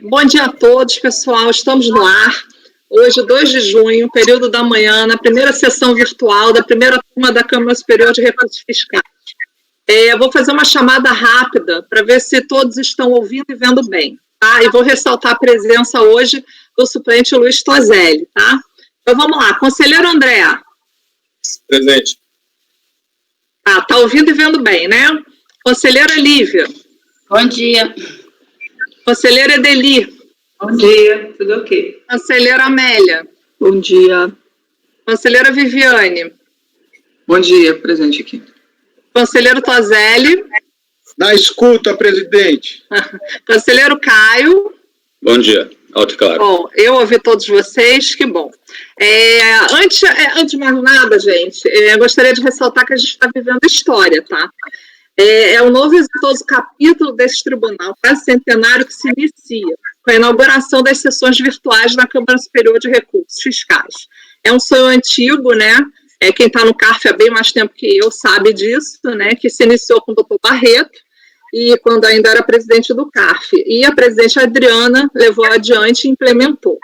Bom dia a todos, pessoal. Estamos no ar. Hoje, 2 de junho, período da manhã, na primeira sessão virtual da primeira turma da Câmara Superior de Recursos Fiscais. Vou fazer uma chamada rápida para ver se todos estão ouvindo e vendo bem, tá? E vou ressaltar a presença hoje do suplente Luiz Tozelli, tá? Então, vamos lá. Conselheiro André. Presente. Tá ouvindo e vendo bem, né? Conselheira Lívia. Bom dia. Conselheira Edeli. Bom dia, tudo ok. Conselheira Amélia. Bom dia. Conselheira Viviane. Bom dia, presente aqui. Conselheiro Tozelli. Na escuta, presidente. Conselheiro Caio. Bom dia, alto e claro. Bom, eu ouvi todos vocês, que bom. Antes de mais nada, gente, eu gostaria de ressaltar que a gente está vivendo história, tá? É um novo e exitoso capítulo desse tribunal quase centenário que se inicia com a inauguração das sessões virtuais na Câmara Superior de Recursos Fiscais. É um sonho antigo, né? Quem está no CARF há bem mais tempo que eu sabe disso, né? Que se iniciou com o doutor Barreto, e quando ainda era presidente do CARF. E a presidente Adriana levou adiante e implementou.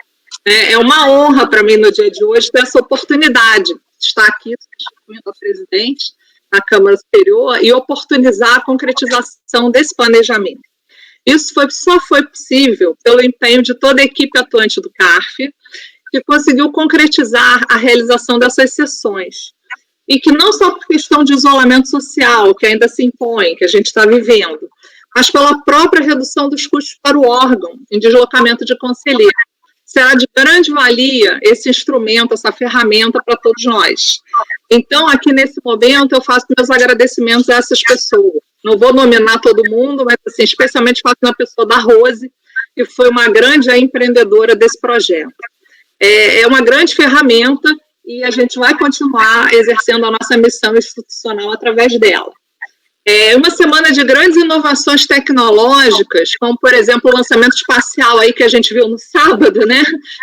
É uma honra para mim no dia de hoje ter essa oportunidade de estar aqui substituindo a presidente na Câmara Superior e oportunizar a concretização desse planejamento. Isso só foi possível pelo empenho de toda a equipe atuante do CARF, que conseguiu concretizar a realização dessas sessões. E que não só por questão de isolamento social, que ainda se impõe, que a gente está vivendo, mas pela própria redução dos custos para o órgão em deslocamento de conselheiro. Será de grande valia esse instrumento, essa ferramenta para todos nós. Então, aqui nesse momento, eu faço meus agradecimentos a essas pessoas. Não vou nominar todo mundo, mas assim, especialmente faço na pessoa da Rose, que foi uma grande empreendedora desse projeto. É uma grande ferramenta e a gente vai continuar exercendo a nossa missão institucional através dela. Uma semana de grandes inovações tecnológicas, como, por exemplo, o lançamento espacial aí que a gente viu no sábado, né?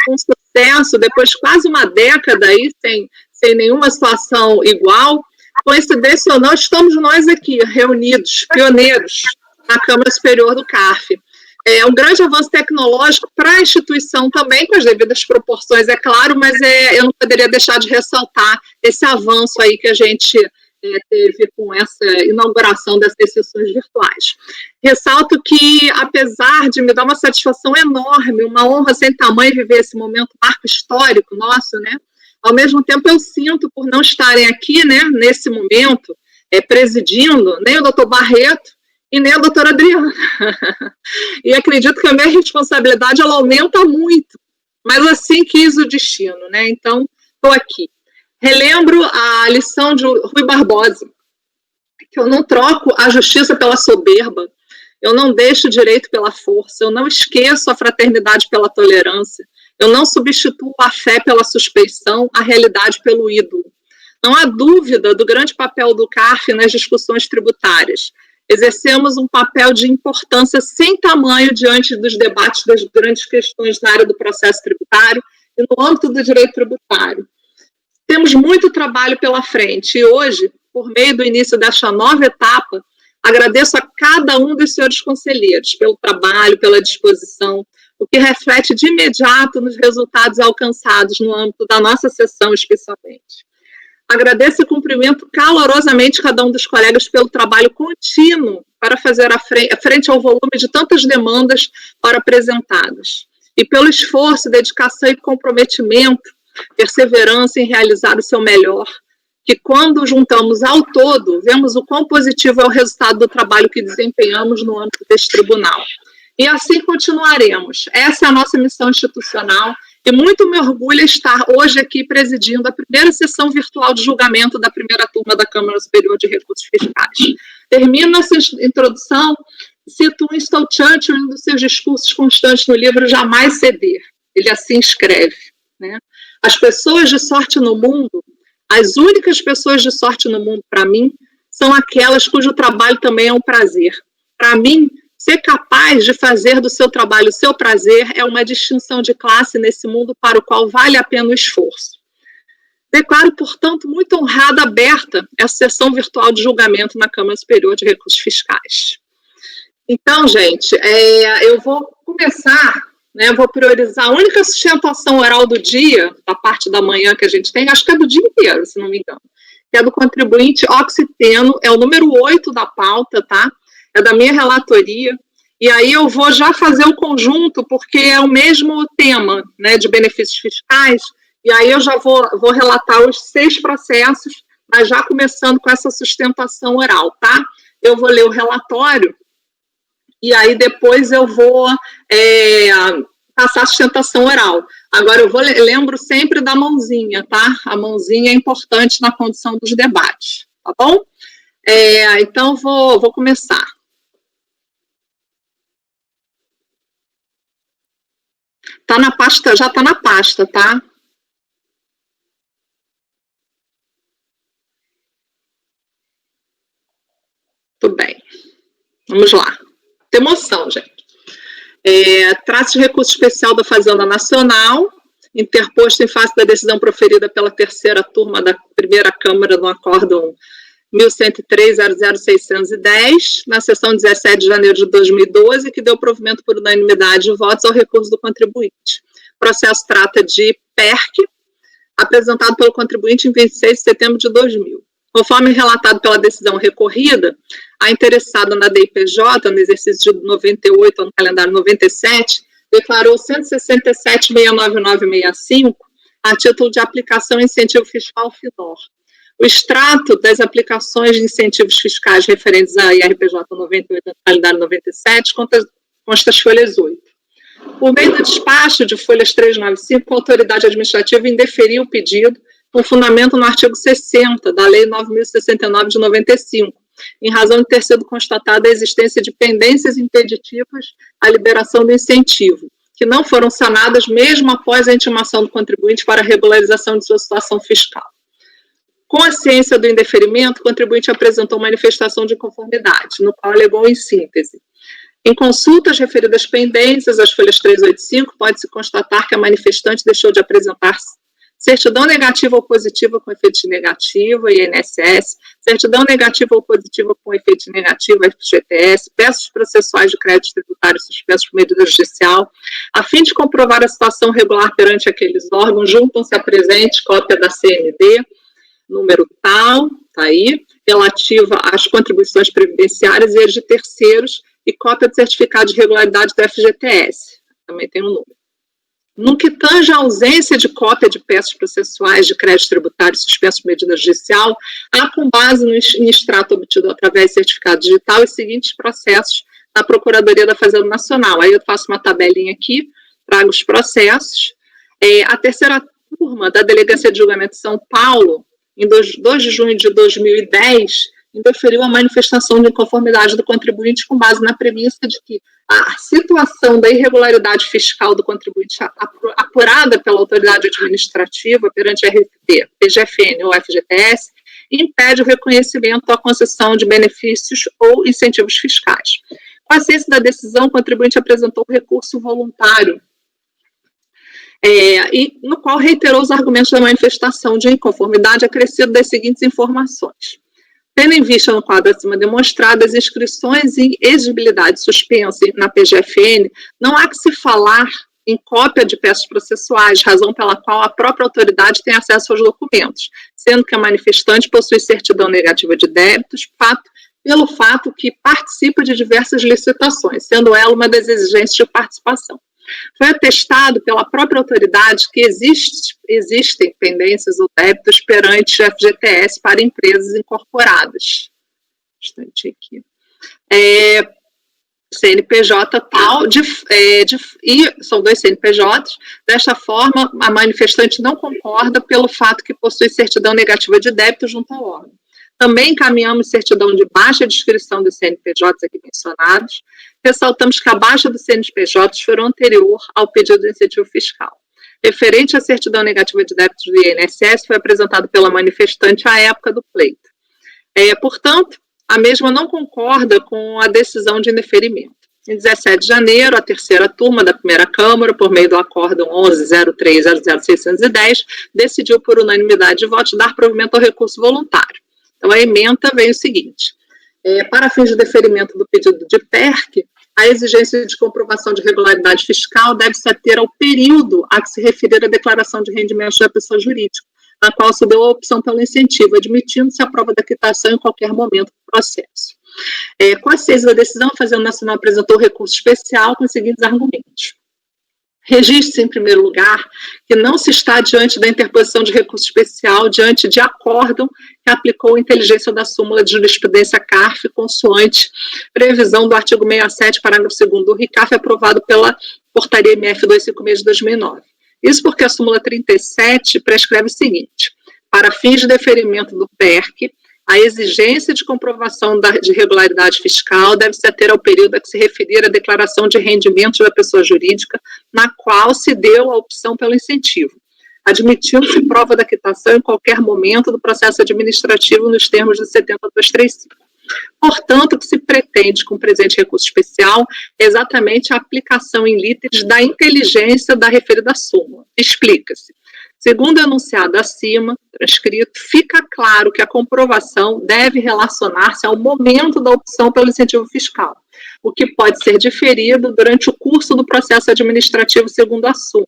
Um sucesso, depois de quase uma década aí, sem nenhuma situação igual. Coincidência ou não, estamos nós aqui, reunidos, pioneiros, na Câmara Superior do CARF. É um grande avanço tecnológico para a instituição também, com as devidas proporções, é claro, mas eu não poderia deixar de ressaltar esse avanço aí que a gente teve com essa inauguração dessas sessões virtuais. Ressalto que, apesar de me dar uma satisfação enorme, uma honra sem tamanho viver esse momento marco histórico nosso, né? Ao mesmo tempo eu sinto por não estarem aqui, né, nesse momento, presidindo, nem o doutor Barreto e nem a doutora Adriana. E acredito que a minha responsabilidade ela aumenta muito, mas assim quis o destino, né? Então, estou aqui. Relembro a lição de Rui Barbosa, que eu não troco a justiça pela soberba, eu não deixo o direito pela força, eu não esqueço a fraternidade pela tolerância, eu não substituo a fé pela suspeição, a realidade pelo ídolo. Não há dúvida do grande papel do CARF nas discussões tributárias. Exercemos um papel de importância sem tamanho diante dos debates das grandes questões na área do processo tributário e no âmbito do direito tributário. Temos muito trabalho pela frente e hoje, por meio do início desta nova etapa, agradeço a cada um dos senhores conselheiros pelo trabalho, pela disposição, o que reflete de imediato nos resultados alcançados no âmbito da nossa sessão, especialmente. Agradeço e cumprimento calorosamente cada um dos colegas pelo trabalho contínuo para fazer frente ao volume de tantas demandas para apresentadas e pelo esforço, dedicação e comprometimento, perseverança em realizar o seu melhor, que quando juntamos ao todo, vemos o quão positivo é o resultado do trabalho que desempenhamos no âmbito deste tribunal. E assim continuaremos. Essa é a nossa missão institucional e muito me orgulha estar hoje aqui presidindo a primeira sessão virtual de julgamento da primeira turma da Câmara Superior de Recursos Fiscais. Termino essa introdução, cito Winston Churchill em um dos seus discursos constantes no livro Jamais Ceder. Ele assim escreve, né? As pessoas de sorte no mundo, as únicas pessoas de sorte no mundo, para mim, são aquelas cujo trabalho também é um prazer. Para mim, ser capaz de fazer do seu trabalho o seu prazer é uma distinção de classe nesse mundo para o qual vale a pena o esforço. Declaro, portanto, muito honrada, aberta, essa sessão virtual de julgamento na Câmara Superior de Recursos Fiscais. Então, gente, eu vou começar, né, eu vou priorizar a única sustentação oral do dia, da parte da manhã que a gente tem, acho que é do dia inteiro, se não me engano, que é do contribuinte Oxiteno, é o número 8 da pauta, tá? É da minha relatoria. E aí eu vou já fazer o conjunto, porque é o mesmo tema, né, de benefícios fiscais, e aí eu já vou relatar os 6 processos, mas já começando com essa sustentação oral, tá? Eu vou ler o relatório, e aí depois eu vou passar a sustentação oral. Agora, lembro sempre da mãozinha, tá? A mãozinha é importante na condução dos debates, tá bom? Então, vou começar. Tá na pasta, já tá na pasta, tá? Tudo bem. Vamos lá. Tem emoção, gente. Trata-se de recurso especial da Fazenda Nacional, interposto em face da decisão proferida pela terceira turma da primeira Câmara no acórdão 1103.00610, na sessão 17 de janeiro de 2012, que deu provimento por unanimidade de votos ao recurso do contribuinte. O processo trata de PERC, apresentado pelo contribuinte em 26 de setembro de 2000. Conforme relatado pela decisão recorrida, a interessada na DIPJ, no exercício de 98, no calendário 97, declarou 167.69965 a título de aplicação incentivo fiscal FINOR. O extrato das aplicações de incentivos fiscais referentes à IRPJ 98, no calendário 97, consta as folhas 8. Por meio do despacho de folhas 395, a autoridade administrativa indeferiu o pedido com fundamento no artigo 60 da Lei 9.069 de 95, em razão de ter sido constatada a existência de pendências impeditivas à liberação do incentivo, que não foram sanadas mesmo após a intimação do contribuinte para a regularização de sua situação fiscal. Com a ciência do indeferimento, o contribuinte apresentou manifestação de conformidade, no qual alegou em síntese. Em consultas referidas pendências, as folhas 385, pode-se constatar que a manifestante deixou de apresentar certidão negativa ou positiva com efeito negativo, INSS, certidão negativa ou positiva com efeito negativo, FGTS, peças processuais de crédito tributário suspensos por medida judicial. A fim de comprovar a situação regular perante aqueles órgãos, juntam-se à presente cópia da CND, número tal, tá aí, relativa às contribuições previdenciárias e as de terceiros, e cópia de certificado de regularidade do FGTS, também tem um número. No que tange a ausência de cópia de peças processuais de crédito tributário suspenso por medida judicial, há, com base no extrato obtido através de certificado digital, os seguintes processos da Procuradoria da Fazenda Nacional. Aí eu faço uma tabelinha aqui, trago os processos. A terceira turma da Delegacia de Julgamento de São Paulo, em 2 de junho de 2010, indeferiu a manifestação de inconformidade do contribuinte com base na premissa de que a situação da irregularidade fiscal do contribuinte apurada pela autoridade administrativa perante a RT, PGFN ou FGTS impede o reconhecimento ou a concessão de benefícios ou incentivos fiscais. Com a ciência da decisão, o contribuinte apresentou recurso voluntário, e no qual reiterou os argumentos da manifestação de inconformidade acrescido das seguintes informações. Tendo em vista no quadro acima demonstrado as inscrições em exigibilidade suspensa na PGFN, não há que se falar em cópia de peças processuais, razão pela qual a própria autoridade tem acesso aos documentos, sendo que a manifestante possui certidão negativa de débitos, pelo fato que participa de diversas licitações, sendo ela uma das exigências de participação. Foi atestado pela própria autoridade que existem pendências ou débitos perante o FGTS para empresas incorporadas. Bastante aqui. CNPJ tal, e são 2 CNPJs. Desta forma, a manifestante não concorda pelo fato que possui certidão negativa de débito junto ao órgão. Também encaminhamos certidão de baixa de inscrição dos CNPJs aqui mencionados. Ressaltamos que a baixa dos CNPJs foi anterior ao pedido de incentivo fiscal. Referente à certidão negativa de débitos do INSS, foi apresentado pela manifestante à época do pleito. Portanto, a mesma não concorda com a decisão de indeferimento. Em 17 de janeiro, a terceira turma da primeira Câmara, por meio do acórdão 11.03.00610, decidiu por unanimidade de votos dar provimento ao recurso voluntário. Então, a ementa vem o seguinte: para fins de deferimento do pedido de PERC, a exigência de comprovação de regularidade fiscal deve se ater ao período a que se referir a declaração de rendimentos da pessoa jurídica, na qual se deu a opção pelo incentivo, admitindo-se a prova da quitação em qualquer momento do processo. Com a ciência da decisão, a Fazenda Nacional apresentou recurso especial com os seguintes argumentos. Registre-se, em primeiro lugar, que não se está diante da interposição de recurso especial diante de acórdão que aplicou a inteligência da súmula de jurisprudência CARF, consoante previsão do artigo 67, parágrafo 2º do RICAF, aprovado pela Portaria MF 256 de 2009. Isso porque a súmula 37 prescreve o seguinte: para fins de deferimento do PERC, a exigência de comprovação de regularidade fiscal deve se ater ao período a que se referir a declaração de rendimentos da pessoa jurídica, na qual se deu a opção pelo incentivo, admitindo-se prova da quitação em qualquer momento do processo administrativo nos termos de 70.235. Portanto, o que se pretende com o presente recurso especial é exatamente a aplicação em literis da inteligência da referida súmula. Explica-se. Segundo o enunciado acima, transcrito, fica claro que a comprovação deve relacionar-se ao momento da opção pelo incentivo fiscal, o que pode ser diferido durante o curso do processo administrativo segundo a súmula.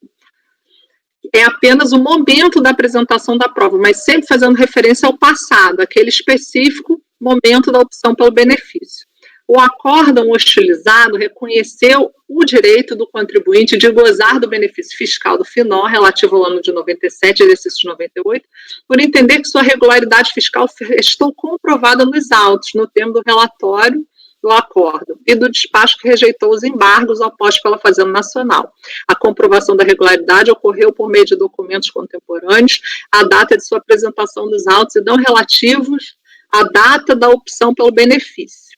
É apenas o momento da apresentação da prova, mas sempre fazendo referência ao passado, aquele específico momento da opção pelo benefício. O acórdão hostilizado reconheceu o direito do contribuinte de gozar do benefício fiscal do FINOR, relativo ao ano de 97 e exercício de 98, por entender que sua regularidade fiscal estou comprovada nos autos, no termo do relatório do acórdão e do despacho que rejeitou os embargos opostos pela Fazenda Nacional. A comprovação da regularidade ocorreu por meio de documentos contemporâneos, a data de sua apresentação dos autos e não relativos à data da opção pelo benefício.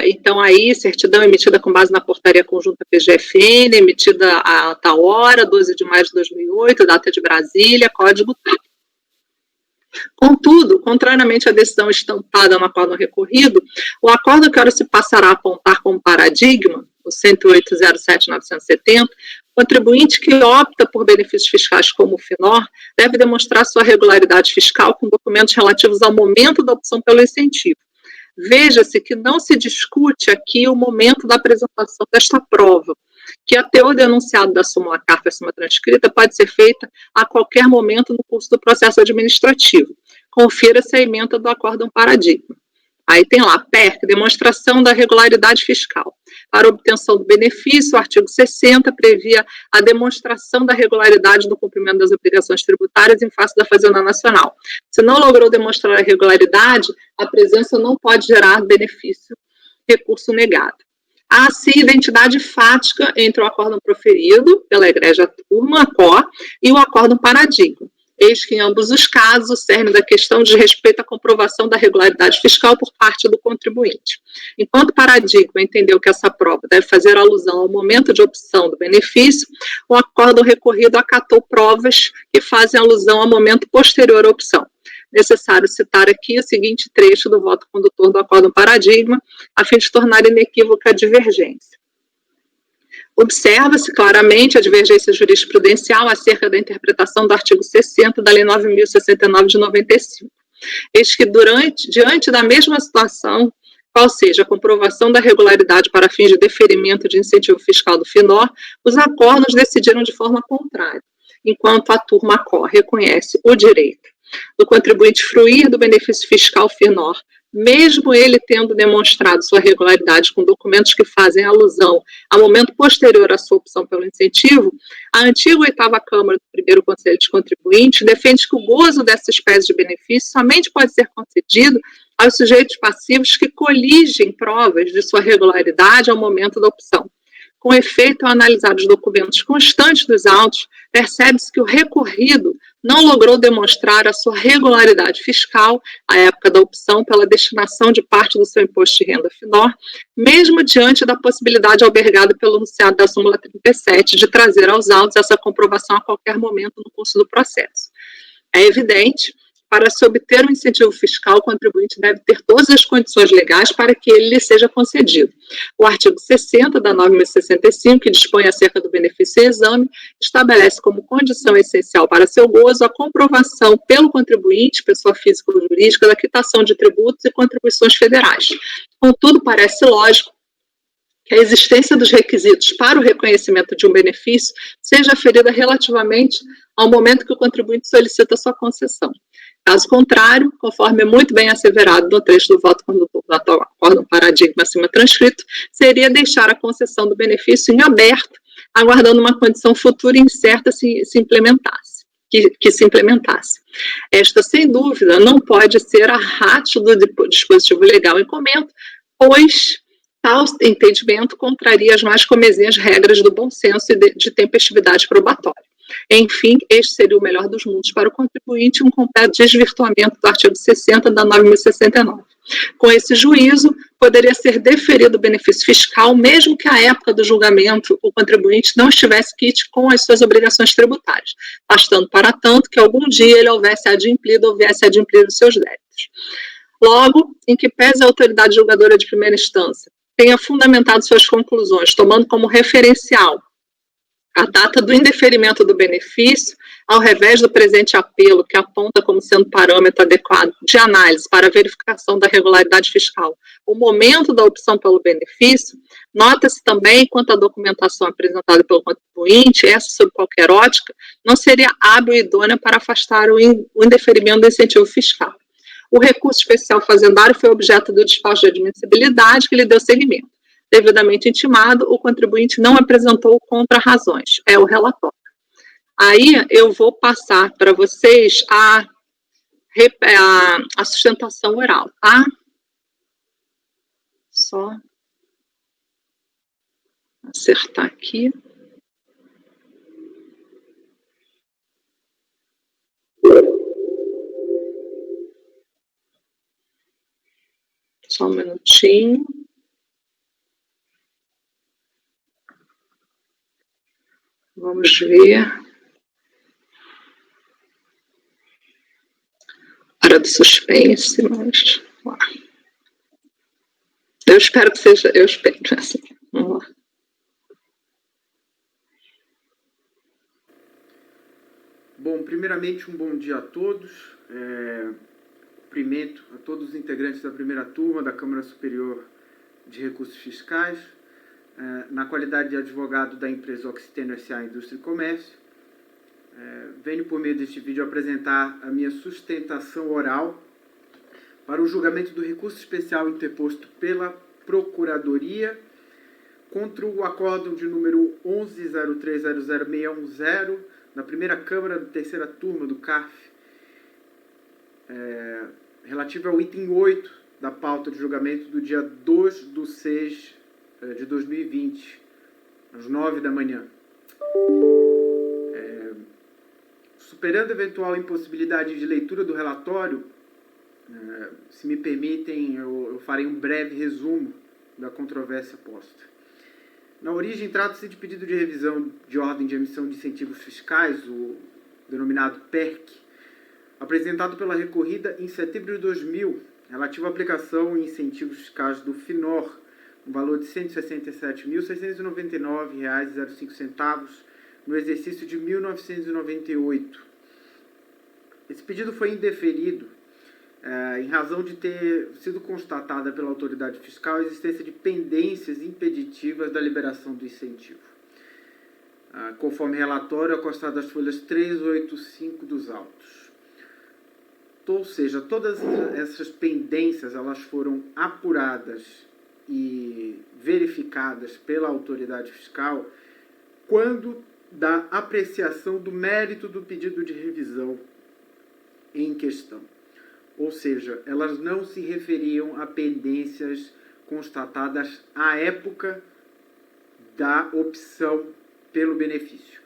Então, aí, certidão emitida com base na portaria conjunta PGFN, emitida a tal hora, 12 de maio de 2008, data de Brasília, código tal. Contudo, contrariamente à decisão estampada no acórdão recorrido, o acórdão que agora se passará a apontar como paradigma, o 108.07.970, o contribuinte que opta por benefícios fiscais como o FINOR deve demonstrar sua regularidade fiscal com documentos relativos ao momento da opção pelo incentivo. Veja-se que não se discute aqui o momento da apresentação desta prova, que a teor denunciado da súmula CARF acima transcrita pode ser feita a qualquer momento no curso do processo administrativo. Confira-se a ementa do acórdão paradigma. Aí tem lá, PERC, demonstração da regularidade fiscal. Para obtenção do benefício, o artigo 60 previa a demonstração da regularidade do cumprimento das obrigações tributárias em face da Fazenda Nacional. Se não logrou demonstrar a regularidade, a presença não pode gerar benefício, recurso negado. Há, sim, identidade fática entre o acórdão proferido pela egrégia turma, a COR, e o acórdão paradigma. Eis que, em ambos os casos, o cerne da questão diz respeito à comprovação da regularidade fiscal por parte do contribuinte. Enquanto o paradigma entendeu que essa prova deve fazer alusão ao momento de opção do benefício, o acórdão recorrido acatou provas que fazem alusão ao momento posterior à opção. Necessário citar aqui o seguinte trecho do voto condutor do acórdão paradigma, a fim de tornar inequívoca a divergência. Observa-se claramente a divergência jurisprudencial acerca da interpretação do artigo 60 da Lei 9.069 de 95. Eis que, diante da mesma situação, qual seja a comprovação da regularidade para fins de deferimento de incentivo fiscal do FINOR, os acórdãos decidiram de forma contrária, enquanto a turma COR reconhece o direito do contribuinte fruir do benefício fiscal FINOR, mesmo ele tendo demonstrado sua regularidade com documentos que fazem alusão ao momento posterior à sua opção pelo incentivo, a antiga 8ª Câmara do primeiro Conselho de Contribuintes defende que o gozo dessa espécie de benefício somente pode ser concedido aos sujeitos passivos que coligem provas de sua regularidade ao momento da opção. Com efeito, ao analisar os documentos constantes dos autos, percebe-se que o recorrido não logrou demonstrar a sua regularidade fiscal à época da opção pela destinação de parte do seu imposto de renda FINOR, mesmo diante da possibilidade albergada pelo enunciado da súmula 37 de trazer aos autos essa comprovação a qualquer momento no curso do processo. É evidente, para se obter um incentivo fiscal, o contribuinte deve ter todas as condições legais para que ele lhe seja concedido. O artigo 60 da 9.065, que dispõe acerca do benefício e exame, estabelece como condição essencial para seu gozo a comprovação pelo contribuinte, pessoa física ou jurídica, da quitação de tributos e contribuições federais. Contudo, parece lógico que a existência dos requisitos para o reconhecimento de um benefício seja aferida relativamente ao momento que o contribuinte solicita sua concessão. Caso contrário, conforme é muito bem asseverado no trecho do voto condutor do atual acórdão paradigma acima transcrito, seria deixar a concessão do benefício em aberto, aguardando uma condição futura incerta que se implementasse. Esta, sem dúvida, não pode ser a ratio do dispositivo legal em comento, pois tal entendimento contraria as mais comezinhas regras do bom senso e de tempestividade probatória. Enfim, este seria o melhor dos mundos para o contribuinte, um completo desvirtuamento do artigo 60 da 9.069. Com esse juízo, poderia ser deferido o benefício fiscal, mesmo que à época do julgamento o contribuinte não estivesse quite com as suas obrigações tributárias, bastando para tanto que algum dia ele houvesse adimplido ou viesse adimplido os seus débitos. Logo, em que pese a autoridade julgadora de primeira instância tenha fundamentado suas conclusões, tomando como referencial a data do indeferimento do benefício, ao revés do presente apelo, que aponta como sendo parâmetro adequado de análise para a verificação da regularidade fiscal o momento da opção pelo benefício, nota-se também, quanto à documentação apresentada pelo contribuinte, essa, sob qualquer ótica, não seria hábil e idônea para afastar o indeferimento do incentivo fiscal. O recurso especial fazendário foi objeto do despacho de admissibilidade que lhe deu seguimento. Devidamente intimado, o contribuinte não apresentou contra-razões. É o relatório. Aí eu vou passar para vocês a sustentação oral, tá? Só acertar aqui. Só um minutinho. Vamos ver. Hora do suspense, mas lá. Eu espero que seja. Eu espero assim. Vamos lá. Bom, primeiramente, um bom dia a todos. Cumprimento a todos os integrantes da primeira turma da Câmara Superior de Recursos Fiscais, na qualidade de advogado da empresa Oxiteno S.A. Indústria e Comércio. Venho, por meio deste vídeo, apresentar a minha sustentação oral para o julgamento do recurso especial interposto pela Procuradoria contra o acórdão de número 11.03.00610, na primeira Câmara da terceira turma do CARF, relativo ao item 8 da pauta de julgamento do dia 2/6 de 2020, às 9 da manhã. Superando eventual impossibilidade de leitura do relatório, se me permitem, eu farei um breve resumo da controvérsia posta. Na origem, trata-se de pedido de revisão de ordem de emissão de incentivos fiscais, o denominado PERC, apresentado pela recorrida em setembro de 2000, relativo à aplicação em incentivos fiscais do FINOR, no valor de R$ 167.699,05 no exercício de 1998. Esse pedido foi indeferido em razão de ter sido constatada pela autoridade fiscal a existência de pendências impeditivas da liberação do incentivo, conforme relatório acostado às folhas 385 dos autos. Ou seja, todas essas pendências elas foram apuradas e verificadas pela autoridade fiscal quando da apreciação do mérito do pedido de revisão em questão. Ou seja, elas não se referiam a pendências constatadas à época da opção pelo benefício.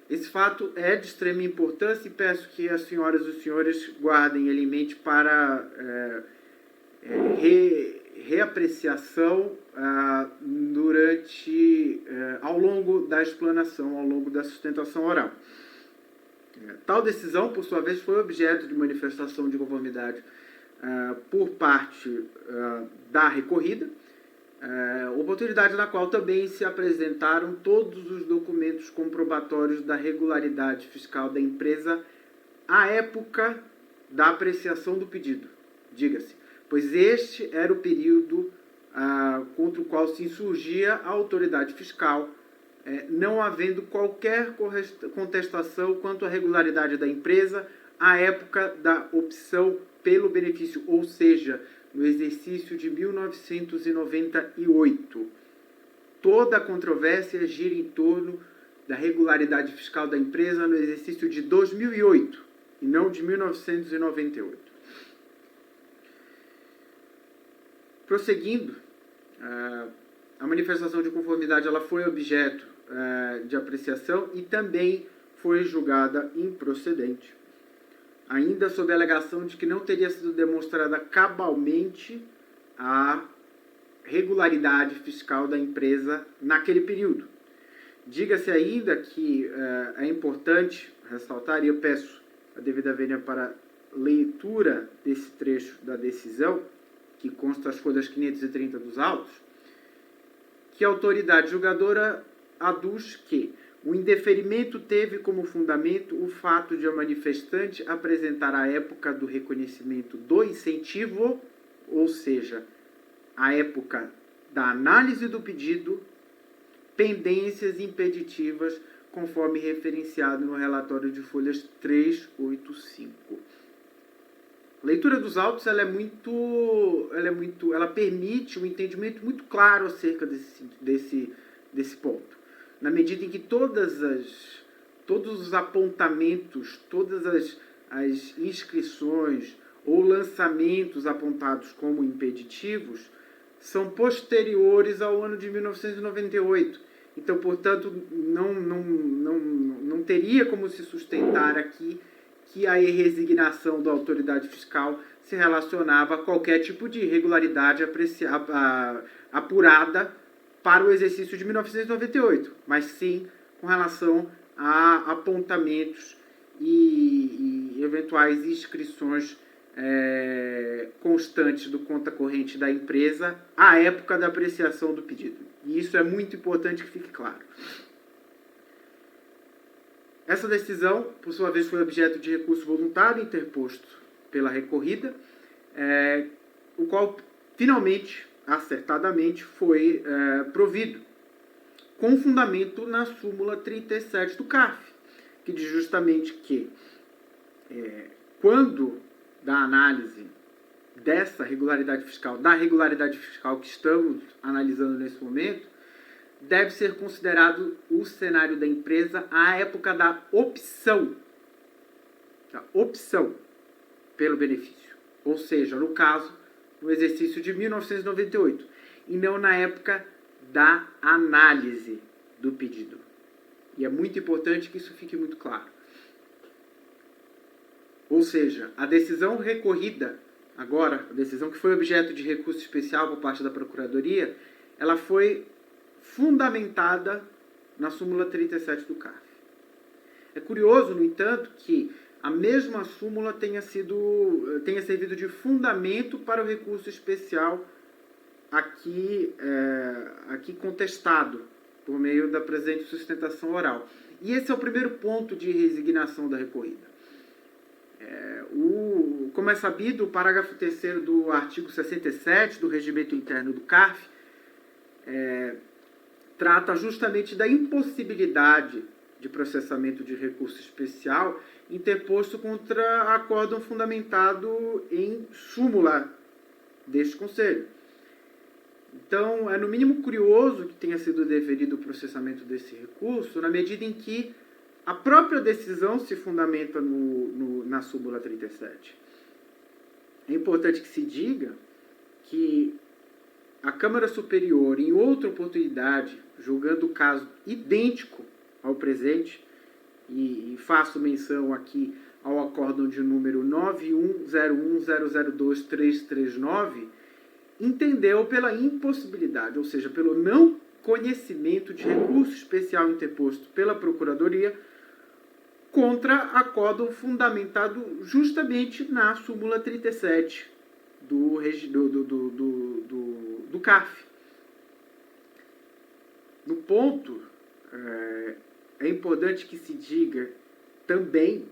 Esse fato é de extrema importância e peço que as senhoras e os senhores guardem ele em mente para reapreciação ao longo da explanação, ao longo da sustentação oral. Tal decisão, por sua vez, foi objeto de manifestação de conformidade por parte da recorrida, oportunidade na qual também se apresentaram todos os documentos comprobatórios da regularidade fiscal da empresa à época da apreciação do pedido, diga-se, pois este era o período contra o qual se insurgia a autoridade fiscal, não havendo qualquer contestação quanto à regularidade da empresa à época da opção pelo benefício, ou seja, no exercício de 1998. Toda a controvérsia gira em torno da regularidade fiscal da empresa no exercício de 2008 e não de 1998. Prosseguindo, a manifestação de conformidade ela foi objeto de apreciação e também foi julgada improcedente, ainda sob a alegação de que não teria sido demonstrada cabalmente a regularidade fiscal da empresa naquele período. Diga-se ainda que é importante ressaltar, e eu peço a devida vênia para leitura desse trecho da decisão, que consta as folhas 530 dos autos, que a autoridade julgadora aduz que o indeferimento teve como fundamento o fato de a manifestante apresentar à época do reconhecimento do incentivo, ou seja, à época da análise do pedido, pendências impeditivas, conforme referenciado no relatório de folhas 385. A leitura dos autos ela permite um entendimento muito claro acerca desse ponto, na medida em que todos os apontamentos, todas as inscrições ou lançamentos apontados como impeditivos são posteriores ao ano de 1998. Então, portanto, não teria como se sustentar aqui que a resignação da autoridade fiscal se relacionava a qualquer tipo de irregularidade apurada para o exercício de 1998, mas sim com relação a apontamentos e eventuais inscrições constantes do conta corrente da empresa à época da apreciação do pedido. E isso é muito importante que fique claro. Essa decisão, por sua vez, foi objeto de recurso voluntário interposto pela recorrida, o qual, finalmente, acertadamente, foi provido, com fundamento na súmula 37 do CARF, que diz justamente que, quando da análise dessa regularidade fiscal, da regularidade fiscal que estamos analisando nesse momento, deve ser considerado o cenário da empresa à época da opção pelo benefício. Ou seja, no caso, no exercício de 1998, e não na época da análise do pedido. E é muito importante que isso fique muito claro. Ou seja, a decisão recorrida, agora, a decisão que foi objeto de recurso especial por parte da Procuradoria, ela foi fundamentada na súmula 37 do CARF. É curioso, no entanto, que a mesma súmula tenha servido de fundamento para o recurso especial aqui contestado por meio da presente sustentação oral. E esse é o primeiro ponto de resignação da recorrida. Como é sabido, o parágrafo 3º do artigo 67 do Regimento Interno do CARF trata justamente da impossibilidade de processamento de recurso especial interposto contra acórdão fundamentado em súmula deste Conselho. Então, é no mínimo curioso que tenha sido deferido o processamento desse recurso, na medida em que a própria decisão se fundamenta na súmula 37. É importante que se diga que a Câmara Superior, em outra oportunidade, julgando o caso idêntico ao presente, e faço menção aqui ao acórdão de número 9101002339, entendeu pela impossibilidade, ou seja, pelo não conhecimento de recurso especial interposto pela Procuradoria contra acórdão fundamentado justamente na súmula 37 do CARF. No ponto, é importante que se diga também,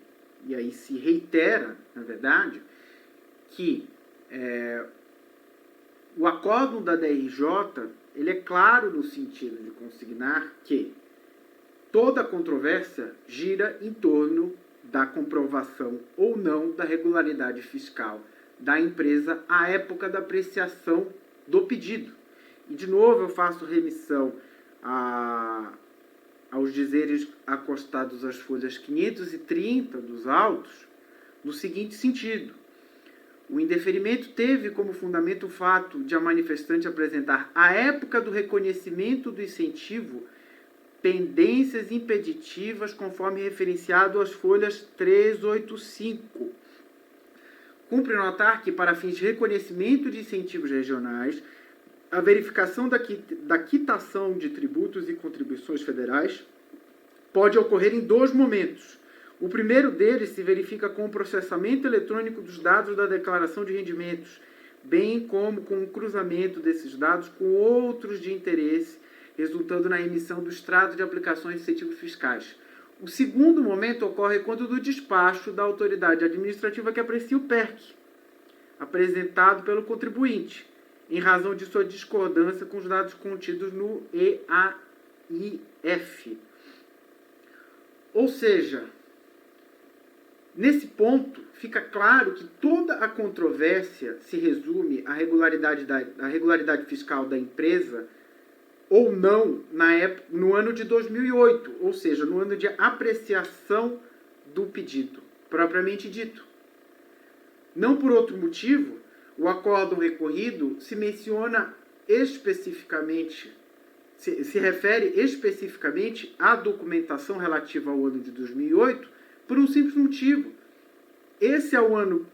e aí se reitera, na verdade, que o acórdão da DRJ, ele é claro no sentido de consignar que toda controvérsia gira em torno da comprovação ou não da regularidade fiscal da empresa à época da apreciação do pedido. E, de novo, eu faço remissão aos dizeres acostados às folhas 530 dos autos, no seguinte sentido: o indeferimento teve como fundamento o fato de a manifestante apresentar, à época do reconhecimento do incentivo, pendências impeditivas conforme referenciado às folhas 385. Cumpre notar que, para fins de reconhecimento de incentivos regionais, a verificação da quitação de tributos e contribuições federais pode ocorrer em 2 momentos. O primeiro deles se verifica com o processamento eletrônico dos dados da declaração de rendimentos, bem como com o cruzamento desses dados com outros de interesse, resultando na emissão do extrato de aplicações de incentivos fiscais. O segundo momento ocorre quando do despacho da autoridade administrativa que aprecia o PERC, apresentado pelo contribuinte, em razão de sua discordância com os dados contidos no EAIF. Ou seja, nesse ponto, fica claro que toda a controvérsia se resume à regularidade fiscal da empresa ou não no ano de 2008, ou seja, no ano de apreciação do pedido, propriamente dito. Não por outro motivo, o acórdão recorrido se menciona especificamente, se refere especificamente à documentação relativa ao ano de 2008, por um simples motivo. Esse é o ano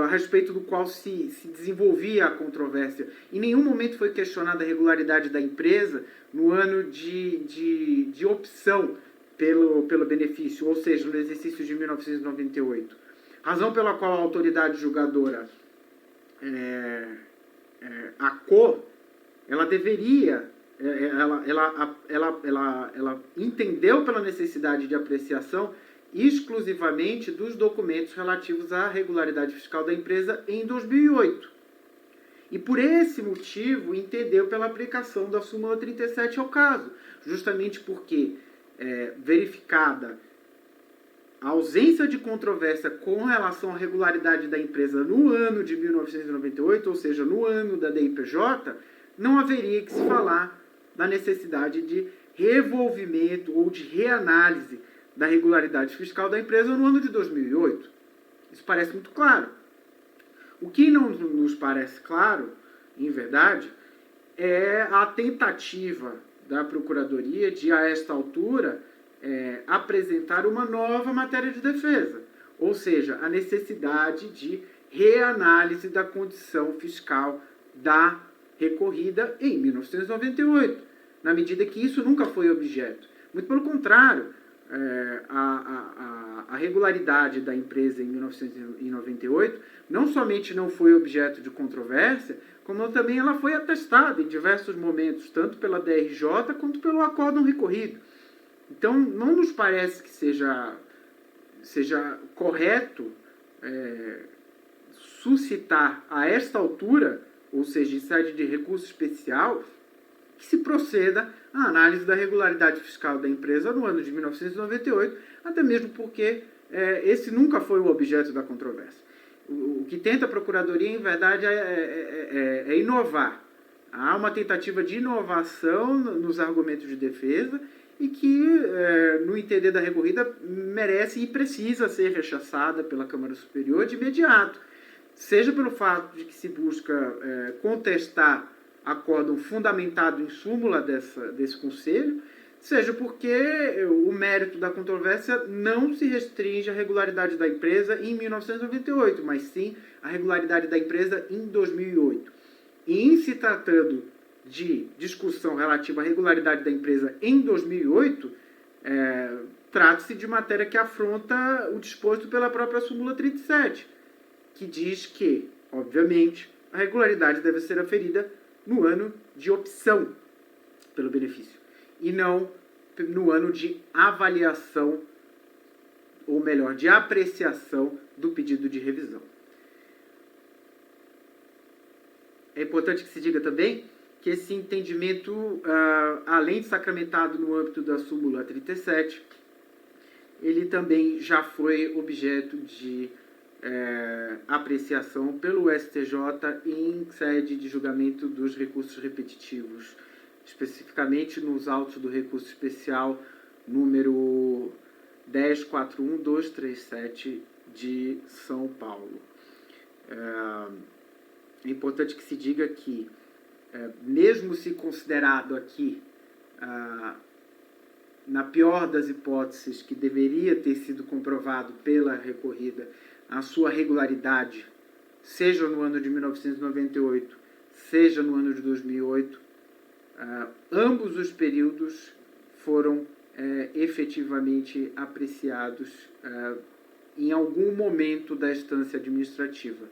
a respeito do qual se desenvolvia a controvérsia. Em nenhum momento foi questionada a regularidade da empresa no ano de opção pelo benefício, ou seja, no exercício de 1998. Razão pela qual a autoridade julgadora, a COR, ela deveria, ela entendeu pela necessidade de apreciação exclusivamente dos documentos relativos à regularidade fiscal da empresa em 2008. E por esse motivo entendeu pela aplicação da súmula 37 ao caso, justamente porque, verificada a ausência de controvérsia com relação à regularidade da empresa no ano de 1998, ou seja, no ano da DIPJ, não haveria que se falar da necessidade de revolvimento ou de reanálise da regularidade fiscal da empresa no ano de 2008. Isso parece muito claro. O que não nos parece claro, em verdade, é a tentativa da Procuradoria de, a esta altura, apresentar uma nova matéria de defesa, ou seja, a necessidade de reanálise da condição fiscal da recorrida em 1998, na medida que isso nunca foi objeto. Muito pelo contrário, a regularidade da empresa em 1998 não somente não foi objeto de controvérsia, como também ela foi atestada em diversos momentos, tanto pela DRJ quanto pelo acórdão recorrido. Então, não nos parece que seja correto suscitar a esta altura, ou seja, em sede de recurso especial, que se proceda à análise da regularidade fiscal da empresa no ano de 1998, até mesmo porque esse nunca foi o objeto da controvérsia. O que tenta a Procuradoria, em verdade, é inovar. Há uma tentativa de inovação nos argumentos de defesa e que, no entender da recorrida, merece e precisa ser rechaçada pela Câmara Superior de imediato, seja pelo fato de que se busca contestar acórdão fundamentado em súmula desse Conselho, seja porque o mérito da controvérsia não se restringe à regularidade da empresa em 1998, mas sim à regularidade da empresa em 2008. E em se tratando de discussão relativa à regularidade da empresa em 2008, trata-se de matéria que afronta o disposto pela própria súmula 37, que diz que, obviamente, a regularidade deve ser aferida no ano de opção pelo benefício, e não no ano de avaliação, ou melhor, de apreciação do pedido de revisão. É importante que se diga também que esse entendimento, além de sacramentado no âmbito da súmula 37, ele também já foi objeto de apreciação pelo STJ em sede de julgamento dos recursos repetitivos, especificamente nos autos do recurso especial número 10.41237 de São Paulo. É importante que se diga que, mesmo se considerado aqui, na pior das hipóteses, que deveria ter sido comprovado pela recorrida a sua regularidade, seja no ano de 1998, seja no ano de 2008, ambos os períodos foram efetivamente apreciados em algum momento da instância administrativa.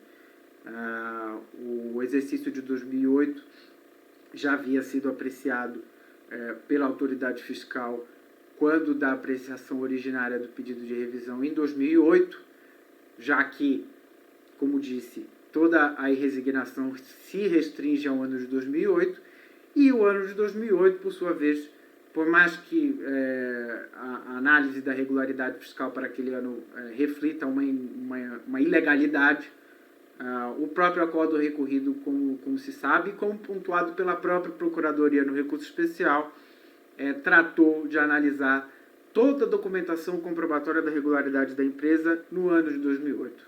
O exercício de 2008 já havia sido apreciado pela autoridade fiscal quando da apreciação originária do pedido de revisão em 2008, já que, como disse, toda a irresignação se restringe ao ano de 2008, e o ano de 2008, por sua vez, por mais que a análise da regularidade fiscal para aquele ano reflita uma ilegalidade, o próprio acordo recorrido, como se sabe, como pontuado pela própria Procuradoria no recurso especial, tratou de analisar toda a documentação comprobatória da regularidade da empresa no ano de 2008.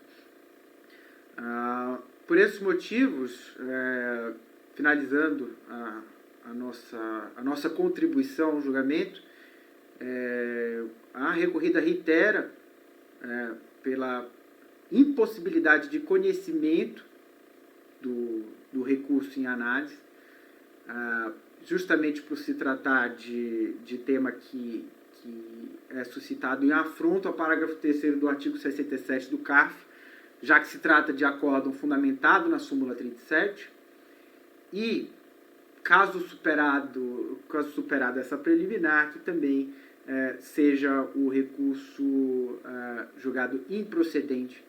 Por esses motivos, finalizando a nossa contribuição ao julgamento, a recorrida reitera pela impossibilidade de conhecimento do recurso em análise, justamente por se tratar de tema que é suscitado em afronto ao parágrafo 3º do artigo 67 do CARF, já que se trata de acórdão fundamentado na súmula 37, e, caso superada essa preliminar, que também seja o recurso julgado improcedente,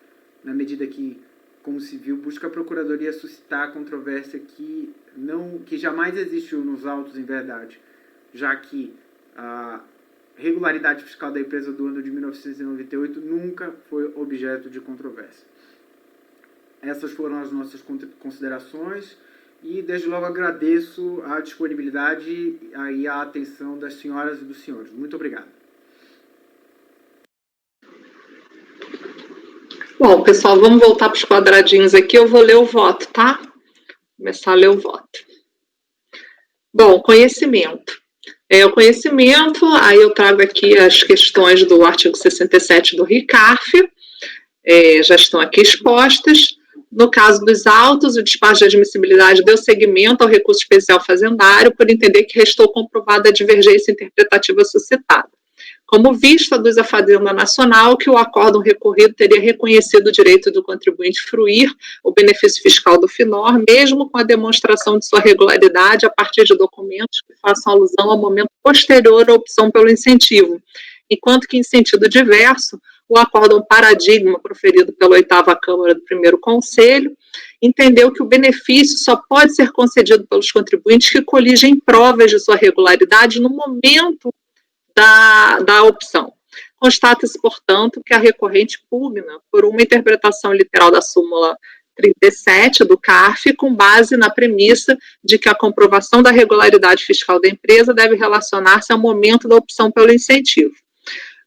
na medida que, como se viu, busca a Procuradoria suscitar a controvérsia que jamais existiu nos autos em verdade, já que a regularidade fiscal da empresa do ano de 1998 nunca foi objeto de controvérsia. Essas foram as nossas considerações e, desde logo, agradeço a disponibilidade e a atenção das senhoras e dos senhores. Muito obrigado. Bom, pessoal, vamos voltar para os quadradinhos aqui. Eu vou ler o voto, tá? Começar a ler o voto. Bom, conhecimento. O conhecimento, aí eu trago aqui as questões do artigo 67 do RICARF, já estão aqui expostas. No caso dos autos, o despacho de admissibilidade deu seguimento ao recurso especial fazendário por entender que restou comprovada a divergência interpretativa suscitada. Como vista, aduz a Fazenda Nacional que o acórdão recorrido teria reconhecido o direito do contribuinte fruir o benefício fiscal do FINOR, mesmo com a demonstração de sua regularidade a partir de documentos que façam alusão ao momento posterior à opção pelo incentivo, enquanto que, em sentido diverso, o acórdão paradigma proferido pela 8ª Câmara do Primeiro Conselho entendeu que o benefício só pode ser concedido pelos contribuintes que coligem provas de sua regularidade no momento da opção. Constata-se, portanto, que a recorrente pugna por uma interpretação literal da súmula 37 do CARF, com base na premissa de que a comprovação da regularidade fiscal da empresa deve relacionar-se ao momento da opção pelo incentivo.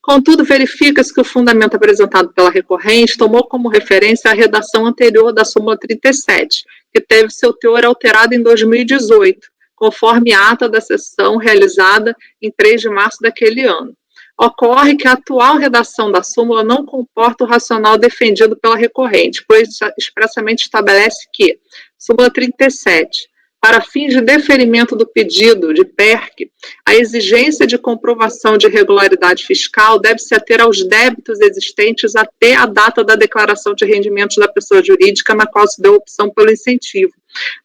Contudo, verifica-se que o fundamento apresentado pela recorrente tomou como referência a redação anterior da súmula 37, que teve seu teor alterado em 2018, conforme ata da sessão realizada em 3 de março daquele ano. Ocorre que a atual redação da súmula não comporta o racional defendido pela recorrente, pois expressamente estabelece que, súmula 37, para fins de deferimento do pedido de PERC, a exigência de comprovação de regularidade fiscal deve se ater aos débitos existentes até a data da declaração de rendimentos da pessoa jurídica na qual se deu opção pelo incentivo,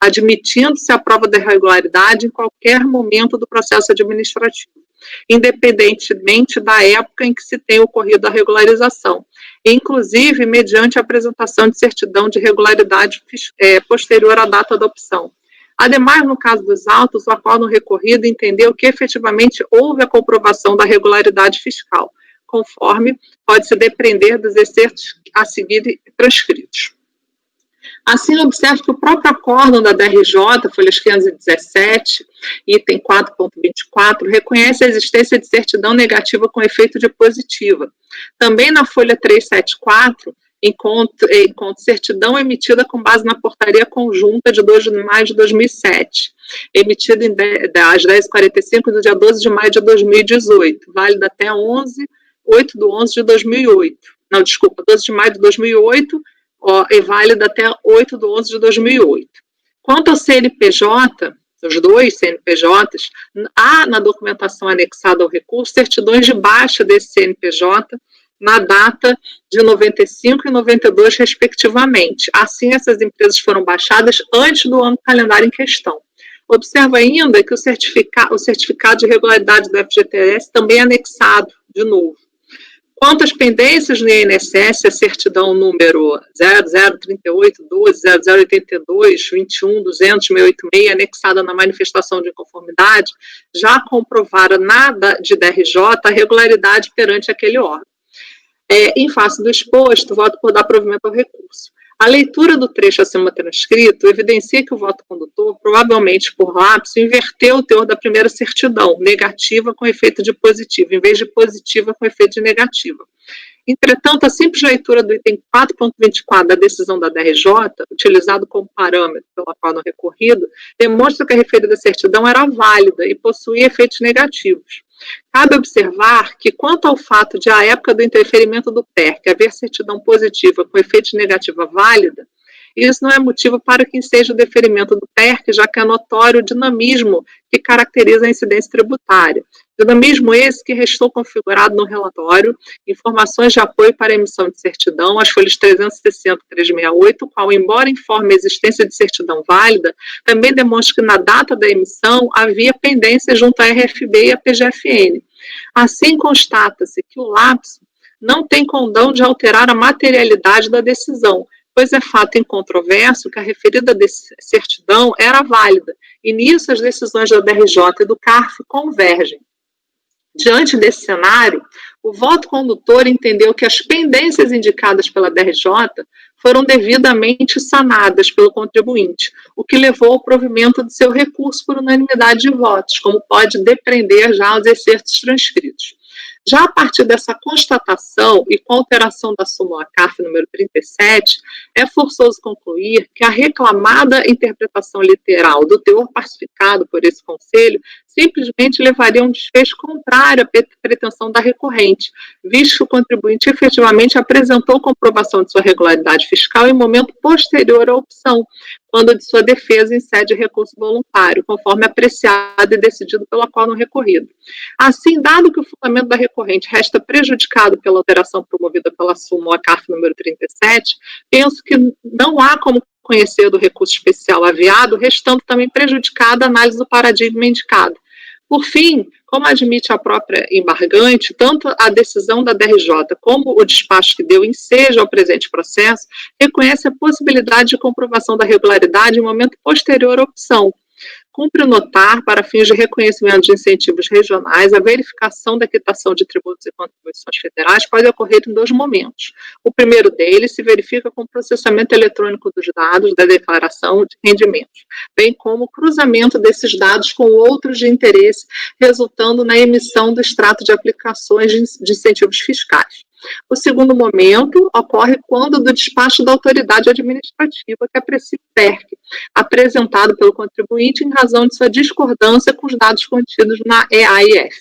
admitindo-se a prova da irregularidade em qualquer momento do processo administrativo, independentemente da época em que se tenha ocorrido a regularização. inclusive mediante a apresentação de certidão de regularidade posterior à data da opção. Ademais, no caso dos autos, o acórdão recorrido entendeu que efetivamente houve a comprovação da regularidade fiscal, conforme pode-se depreender dos excertos a seguir transcritos. Assim, observe que o próprio acórdão da DRJ, folhas 517, item 4.24, reconhece a existência de certidão negativa com efeito de positiva. Também na folha 374, encontra certidão emitida com base na portaria conjunta de 2 de maio de 2007, emitida às 10h45 do dia 12 de maio de 2018, válida até 8 de 11 de 2008. Não, desculpa, 12 de maio de 2008, é válida até 8 de 11 de 2008. Quanto ao CNPJ, os dois CNPJs, há na documentação anexada ao recurso certidões de baixa desse CNPJ na data de 95 e 92, respectivamente. Assim, essas empresas foram baixadas antes do ano calendário em questão. Observa ainda que o certificado de regularidade do FGTS também é anexado, de novo. Quanto às pendências no INSS, a certidão número 0038.12.0082.21.200.686, anexada na manifestação de inconformidade, já comprovara nada de DRJ a regularidade perante aquele órgão. Em face do exposto, voto por dar provimento ao recurso. A leitura do trecho acima transcrito evidencia que o voto condutor, provavelmente por lapso, inverteu o teor da primeira certidão, negativa com efeito de positivo, em vez de positiva com efeito de negativa. Entretanto, a simples leitura do item 4.24 da decisão da DRJ, utilizado como parâmetro pelo acórdão recorrido, demonstra que a referida certidão era válida e possuía efeitos negativos. Cabe observar que, quanto ao fato de, à época do interferimento do PERC, haver certidão positiva com efeito de negativa válida, isso não é motivo para que seja o deferimento do PERC, já que é notório o dinamismo que caracteriza a incidência tributária. Dinamismo esse que restou configurado no relatório, informações de apoio para a emissão de certidão, as folhas 360 e 368, o qual, embora informe a existência de certidão válida, também demonstra que na data da emissão havia pendência junto à RFB e à PGFN. Assim, constata-se que o lapso não tem condão de alterar a materialidade da decisão, pois é fato incontroverso que a referida certidão era válida, e nisso as decisões da DRJ e do CARF convergem. Diante desse cenário, o voto condutor entendeu que as pendências indicadas pela DRJ foram devidamente sanadas pelo contribuinte, o que levou ao provimento de seu recurso por unanimidade de votos, como pode depreender já os excertos transcritos. Já a partir dessa constatação e com alteração da súmula CARF número 37, é forçoso concluir que a reclamada interpretação literal do teor pacificado por esse Conselho simplesmente levaria a um desfecho contrário à pretensão da recorrente, visto que o contribuinte efetivamente apresentou comprovação de sua regularidade fiscal em momento posterior à opção, quando de sua defesa em sede de recurso voluntário, conforme apreciado e decidido pelo acórdão recorrido. Assim, dado que o fundamento da recorrente resta prejudicado pela alteração promovida pela súmula CARF número 37, penso que não há como conhecer do recurso especial aviado, restando também prejudicada a análise do paradigma indicado. Por fim, como admite a própria embargante, tanto a decisão da DRJ como o despacho que deu ensejo ao presente processo reconhece a possibilidade de comprovação da regularidade em momento posterior à opção. Cumpre notar, para fins de reconhecimento de incentivos regionais, a verificação da quitação de tributos e contribuições federais pode ocorrer em 2 momentos. O primeiro deles se verifica com o processamento eletrônico dos dados da declaração de rendimentos, bem como o cruzamento desses dados com outros de interesse, resultando na emissão do extrato de aplicações de incentivos fiscais. O segundo momento ocorre quando do despacho da autoridade administrativa que aprecia o PERC, apresentado pelo contribuinte em razão de sua discordância com os dados contidos na EAIF.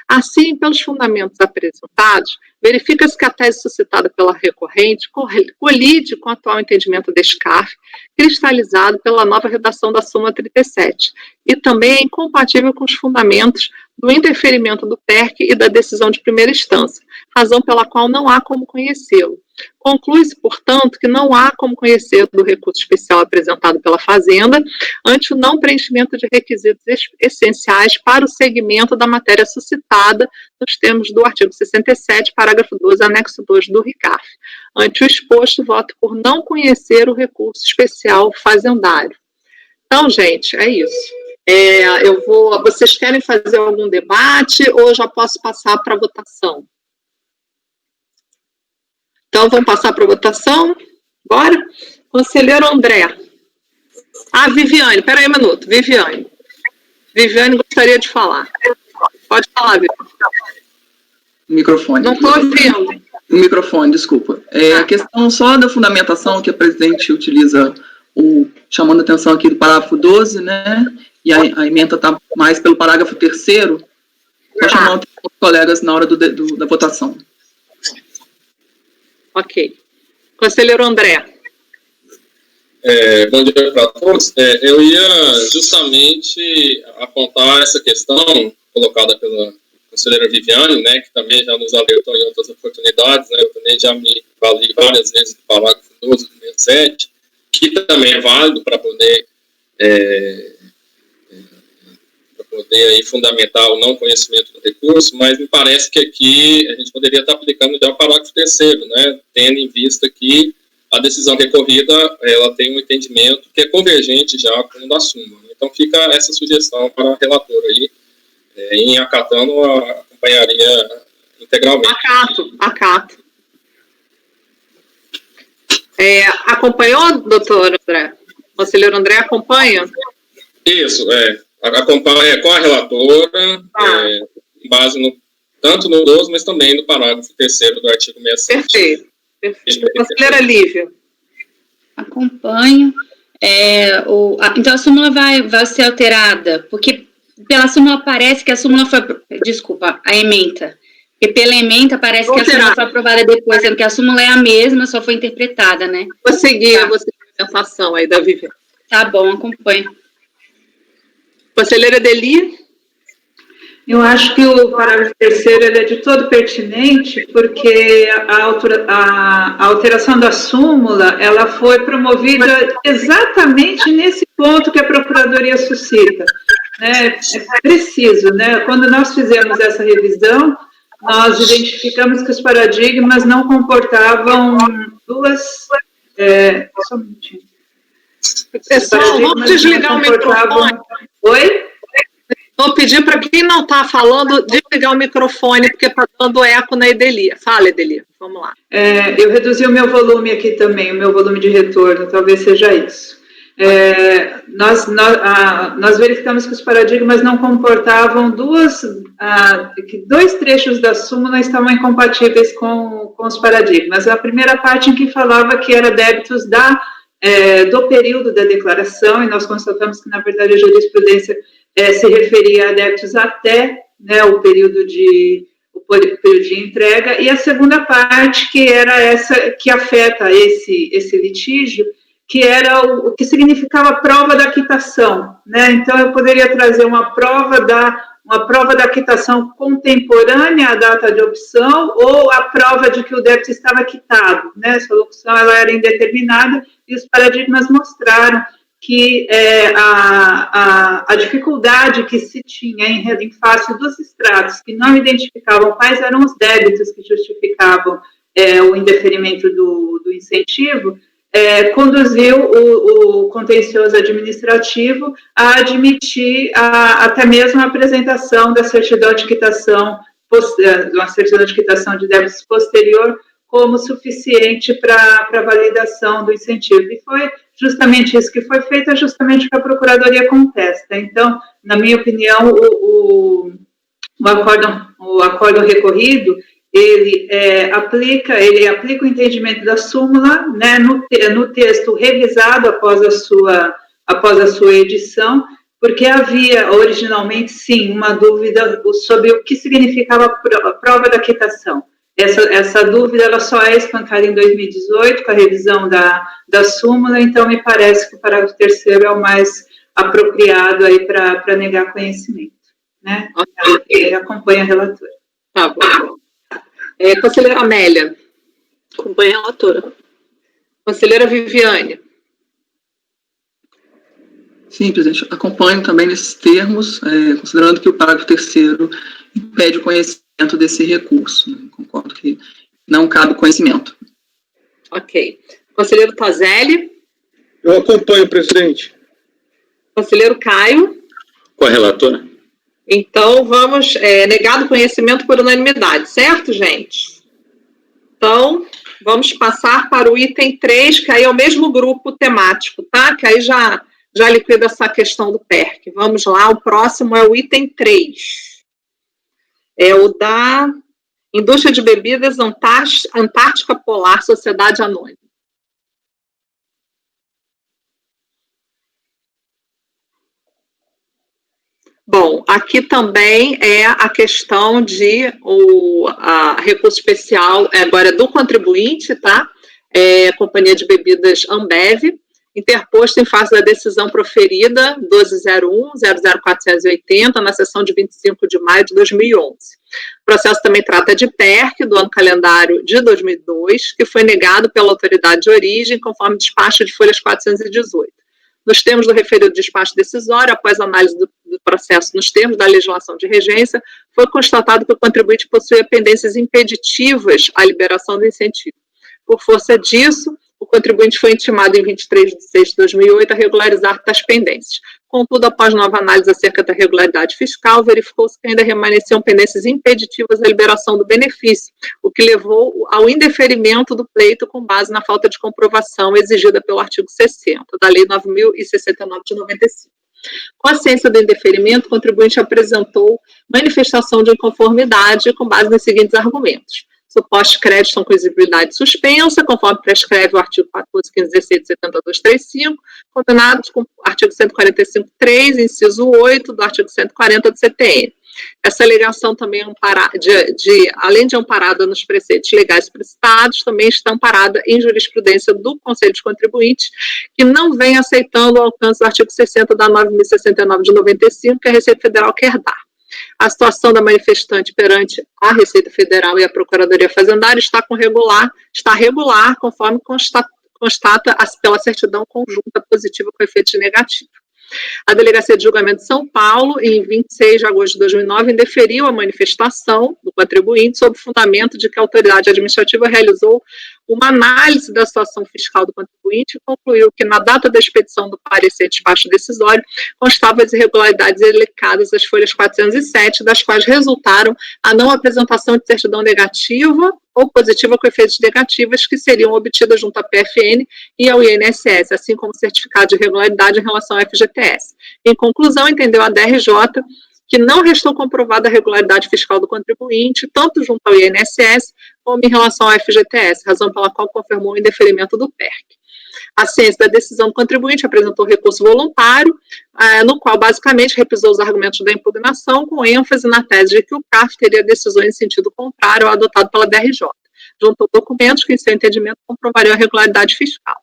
Assim, pelos fundamentos apresentados, verifica-se que a tese suscitada pela recorrente colide com o atual entendimento deste CARF, cristalizado pela nova redação da súmula 37, e também é incompatível com os fundamentos do interferimento do PERC e da decisão de primeira instância, razão pela qual não há como conhecê-lo. Conclui-se, portanto, que não há como conhecer do recurso especial apresentado pela Fazenda ante o não preenchimento de requisitos essenciais para o segmento da matéria suscitada nos termos do artigo 67, parágrafo 12, anexo 2 do RICAF. Ante o exposto, voto por não conhecer o recurso especial fazendário. Então, gente, é isso. Vocês querem fazer algum debate ou eu já posso passar para a votação? Então, vamos passar para a votação? Bora? Conselheiro André. Viviane, peraí um minuto. Viviane gostaria de falar. Pode falar, Viviane. Microfone. Não estou ouvindo. O microfone, desculpa. A questão só da fundamentação que a presidente utiliza, chamando a atenção aqui do parágrafo 12, né? E a emenda está mais pelo parágrafo 3º, só chamando os colegas na hora da votação. Ok. Conselheiro André. Bom dia para todos. Eu ia justamente apontar essa questão colocada pela conselheira Viviane, né, que também já nos alertou em outras oportunidades, né, eu também já me vali várias vezes do parágrafo 12 do 67, que também é válido para poder aí fundamentar o não conhecimento do recurso, mas me parece que aqui a gente poderia estar aplicando já o parágrafo 3º, né, tendo em vista que a decisão recorrida, ela tem um entendimento que é convergente já com o da súmula. Então fica essa sugestão para a relatora aí, em acatando, acompanharia integralmente. Acato. Acompanhou, doutor André? Conselheiro André acompanha? Isso, acompanha com a relatora, com base tanto no 12, mas também no parágrafo 3º do artigo 67. Perfeito. Conselheira Lívia. Acompanho. Então, a súmula vai ser alterada, porque pela súmula parece que a súmula foi... Desculpa, a ementa. Porque pela ementa parece que a súmula foi aprovada depois, sendo que a súmula é a mesma, só foi interpretada, né? Vou seguir a apresentação aí da Viviane. Tá bom, acompanho. Conselheira Deli. Eu acho que o parágrafo 3º ele é de todo pertinente, porque a alteração da súmula ela foi promovida exatamente nesse ponto que a Procuradoria suscita. Né? É preciso, né? Quando nós fizemos essa revisão, nós identificamos que os paradigmas não comportavam duas... só um minutinho. Pessoal, vamos desligar o microfone. Oi? Vou pedir para quem não está falando desligar o microfone, porque está dando eco na Edelia. Fala, Edelia, vamos lá. Eu reduzi o meu volume aqui também, o meu volume de retorno, talvez seja isso. Nós verificamos que os paradigmas não comportavam que dois trechos da súmula estavam incompatíveis com os paradigmas. A primeira parte em que falava que era débitos do período da declaração, e nós constatamos que, na verdade, a jurisprudência se referia a débitos até, né, o período de entrega, e a segunda parte, que era essa que afeta esse litígio, que era o que significava a prova da quitação, né? Então, eu poderia trazer uma prova da quitação contemporânea à data de opção ou a prova de que o débito estava quitado, né? Essa locução ela era indeterminada e os paradigmas mostraram que a dificuldade que se tinha em face dos extratos que não identificavam quais eram os débitos que justificavam o indeferimento do incentivo, conduziu o contencioso administrativo a admitir até mesmo a apresentação da certidão de quitação, uma certidão de quitação de débitos posterior, como suficiente para a validação do incentivo. E foi justamente isso que foi feito, é justamente o que a Procuradoria contesta. Então, na minha opinião, o acórdão recorrido, ele aplica o entendimento da súmula, né, no texto revisado após a sua edição, porque havia originalmente, sim, uma dúvida sobre o que significava a prova da quitação. Essa dúvida ela só é espancada em 2018, com a revisão da súmula, então me parece que o parágrafo 3º é o mais apropriado aí para negar conhecimento, né? Ele acompanha a relatora. Tá bom. Conselheira Amélia. Acompanha a relatora. Conselheira Viviane. Sim, presidente. Acompanho também nesses termos, considerando que o parágrafo 3º impede o conhecimento desse recurso. Concordo que não cabe conhecimento. Ok. Conselheiro Tozelli. Eu acompanho, presidente. Conselheiro Caio. Com a relatora. Então, vamos, negado conhecimento por unanimidade, certo, gente? Então, vamos passar para o item 3, que aí é o mesmo grupo temático, tá? Que aí já liquida essa questão do PERC. Vamos lá, o próximo é o item 3. É o da Indústria de Bebidas Antártica Polar, Sociedade Anônima. Bom, aqui também é a questão de recurso especial, agora é do contribuinte, tá? Companhia de Bebidas Ambev, interposto em face da decisão proferida 1201-00480, na sessão de 25 de maio de 2011. O processo também trata de PERC, do ano calendário de 2002, que foi negado pela autoridade de origem, conforme despacho de folhas 418. Nos termos do referido despacho decisório, após análise do processo nos termos da legislação de regência, foi constatado que o contribuinte possuía pendências impeditivas à liberação do incentivo. Por força disso, o contribuinte foi intimado em 23 de 6 de 2008 a regularizar tais pendências. Contudo, após nova análise acerca da regularidade fiscal, verificou-se que ainda remanesciam pendências impeditivas à liberação do benefício, o que levou ao indeferimento do pleito com base na falta de comprovação exigida pelo artigo 60 da Lei 9.069 de 95. Com a ciência do indeferimento, o contribuinte apresentou manifestação de inconformidade com base nos seguintes argumentos. Supostos créditos são com exigibilidade suspensa, conforme prescreve o artigo 14, 15, 16 e 7235, combinados com o artigo 145.3, inciso 8 do artigo 140 do CTN. Essa alegação também é além de amparada nos preceitos legais prestados, também está amparada em jurisprudência do Conselho de Contribuintes, que não vem aceitando o alcance do artigo 60 da 9.069 de 95, que a Receita Federal quer dar. A situação da manifestante perante a Receita Federal e a Procuradoria Fazendária está regular, conforme constata pela certidão conjunta positiva com efeito negativo. A Delegacia de Julgamento de São Paulo, em 26 de agosto de 2009, indeferiu a manifestação do contribuinte sob o fundamento de que a autoridade administrativa realizou uma análise da situação fiscal do contribuinte e concluiu que, na data da expedição do parecer de despacho decisório, constavam as irregularidades elencadas às folhas 407, das quais resultaram a não apresentação de certidão negativa ou positiva com efeitos negativos que seriam obtidas junto à PFN e ao INSS, assim como certificado de irregularidade em relação ao FGTS. Em conclusão, entendeu a DRJ que não restou comprovada a regularidade fiscal do contribuinte, tanto junto ao INSS como em relação ao FGTS, razão pela qual confirmou o indeferimento do PERC. A ciência da decisão do contribuinte apresentou recurso voluntário, no qual basicamente repisou os argumentos da impugnação, com ênfase na tese de que o CARF teria decisões em sentido contrário ao adotado pela DRJ. Juntou documentos que, em seu entendimento, comprovariam a regularidade fiscal.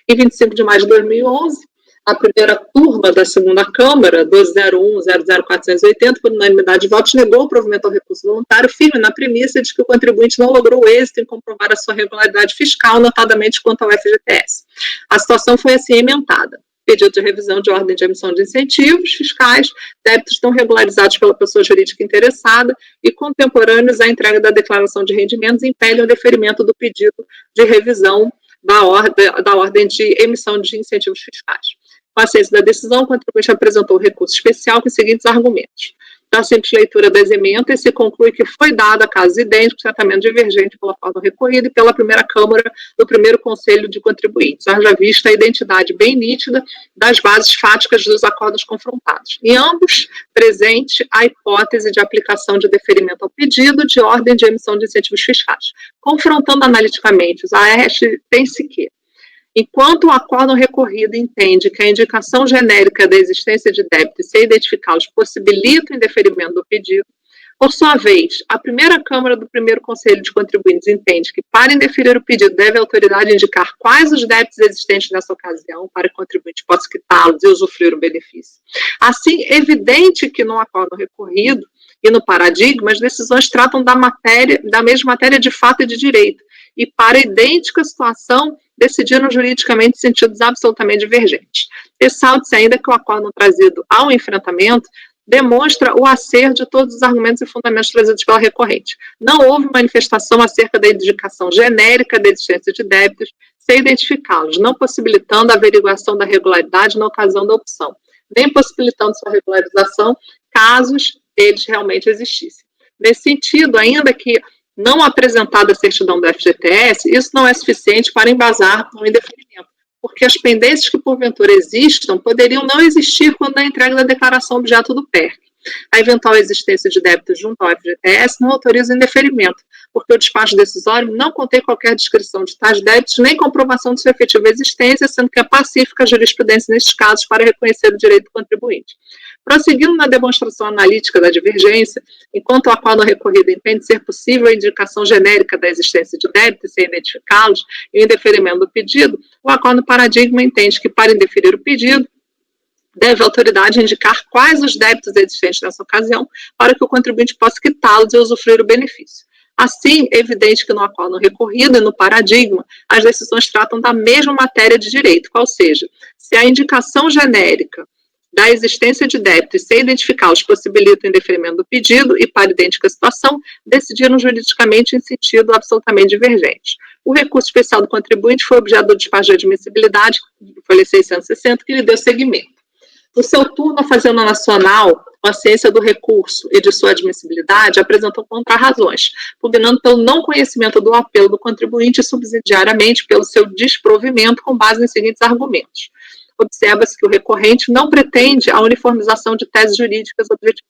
Em 25 de maio de 2011, a primeira turma da segunda Câmara, 201-00480, por unanimidade de votos, negou o provimento ao recurso voluntário, firme na premissa de que o contribuinte não logrou êxito em comprovar a sua regularidade fiscal, notadamente quanto ao FGTS. A situação foi assim emendada. Pedido de revisão de ordem de emissão de incentivos fiscais, débitos estão regularizados pela pessoa jurídica interessada e contemporâneos à entrega da declaração de rendimentos impedem o deferimento do pedido de revisão da ordem de emissão de incentivos fiscais. Com a ciência da decisão, o contribuinte apresentou recurso especial com os seguintes argumentos. Da simples leitura das emendas, se conclui que foi dado a casos idênticos tratamento divergente pela forma recorrida e pela primeira Câmara do primeiro Conselho de Contribuintes, haja vista a identidade bem nítida das bases fáticas dos acordos confrontados. Em ambos, presente a hipótese de aplicação de deferimento ao pedido de ordem de emissão de incentivos fiscais. Confrontando analiticamente os AES, tem-se que, enquanto o acórdão recorrido entende que a indicação genérica da existência de débitos sem identificá-los possibilita o indeferimento do pedido, por sua vez, a primeira Câmara do primeiro Conselho de Contribuintes entende que, para indeferir o pedido, deve a autoridade indicar quais os débitos existentes nessa ocasião para que o contribuinte possa quitá-los e usufruir o benefício. Assim, evidente que no acórdão recorrido e no paradigma, as decisões tratam da mesma matéria de fato e de direito, e para idêntica situação, decidiram juridicamente em sentidos absolutamente divergentes. Ressalta-se ainda que o acórdão trazido ao enfrentamento demonstra o acerto de todos os argumentos e fundamentos trazidos pela recorrente. Não houve manifestação acerca da indicação genérica da existência de débitos sem identificá-los, não possibilitando a averiguação da regularidade na ocasião da opção, nem possibilitando sua regularização casos eles realmente existissem. Nesse sentido, ainda que não apresentada a certidão do FGTS, isso não é suficiente para embasar o indeferimento, porque as pendências que porventura existam poderiam não existir quando da entrega da declaração objeto do PERC. A eventual existência de débitos junto ao FGTS não autoriza o indeferimento, porque o despacho decisório não contém qualquer descrição de tais débitos nem comprovação de sua efetiva existência, sendo que é pacífica a jurisprudência nestes casos para reconhecer o direito do contribuinte. Prosseguindo na demonstração analítica da divergência, enquanto o acórdão recorrido entende ser possível a indicação genérica da existência de débitos sem identificá-los e o indeferimento do pedido, o acórdão paradigma entende que, para indeferir o pedido, deve a autoridade indicar quais os débitos existentes nessa ocasião para que o contribuinte possa quitá-los e usufruir o benefício. Assim, é evidente que no acórdão recorrido e no paradigma, as decisões tratam da mesma matéria de direito, qual seja, se a indicação genérica da existência de débitos sem identificá-los possibilita o indeferimento do pedido e, para idêntica situação, decidiram juridicamente em sentido absolutamente divergente. O recurso especial do contribuinte foi objeto do despacho de admissibilidade, folha 660, que lhe deu seguimento. No seu turno, a Fazenda Nacional, com a ciência do recurso e de sua admissibilidade, apresentou contrarrazões, pugnando pelo não conhecimento do apelo do contribuinte e subsidiariamente pelo seu desprovimento com base nos seguintes argumentos. Observa-se que o recorrente não pretende a uniformização de teses jurídicas objetivo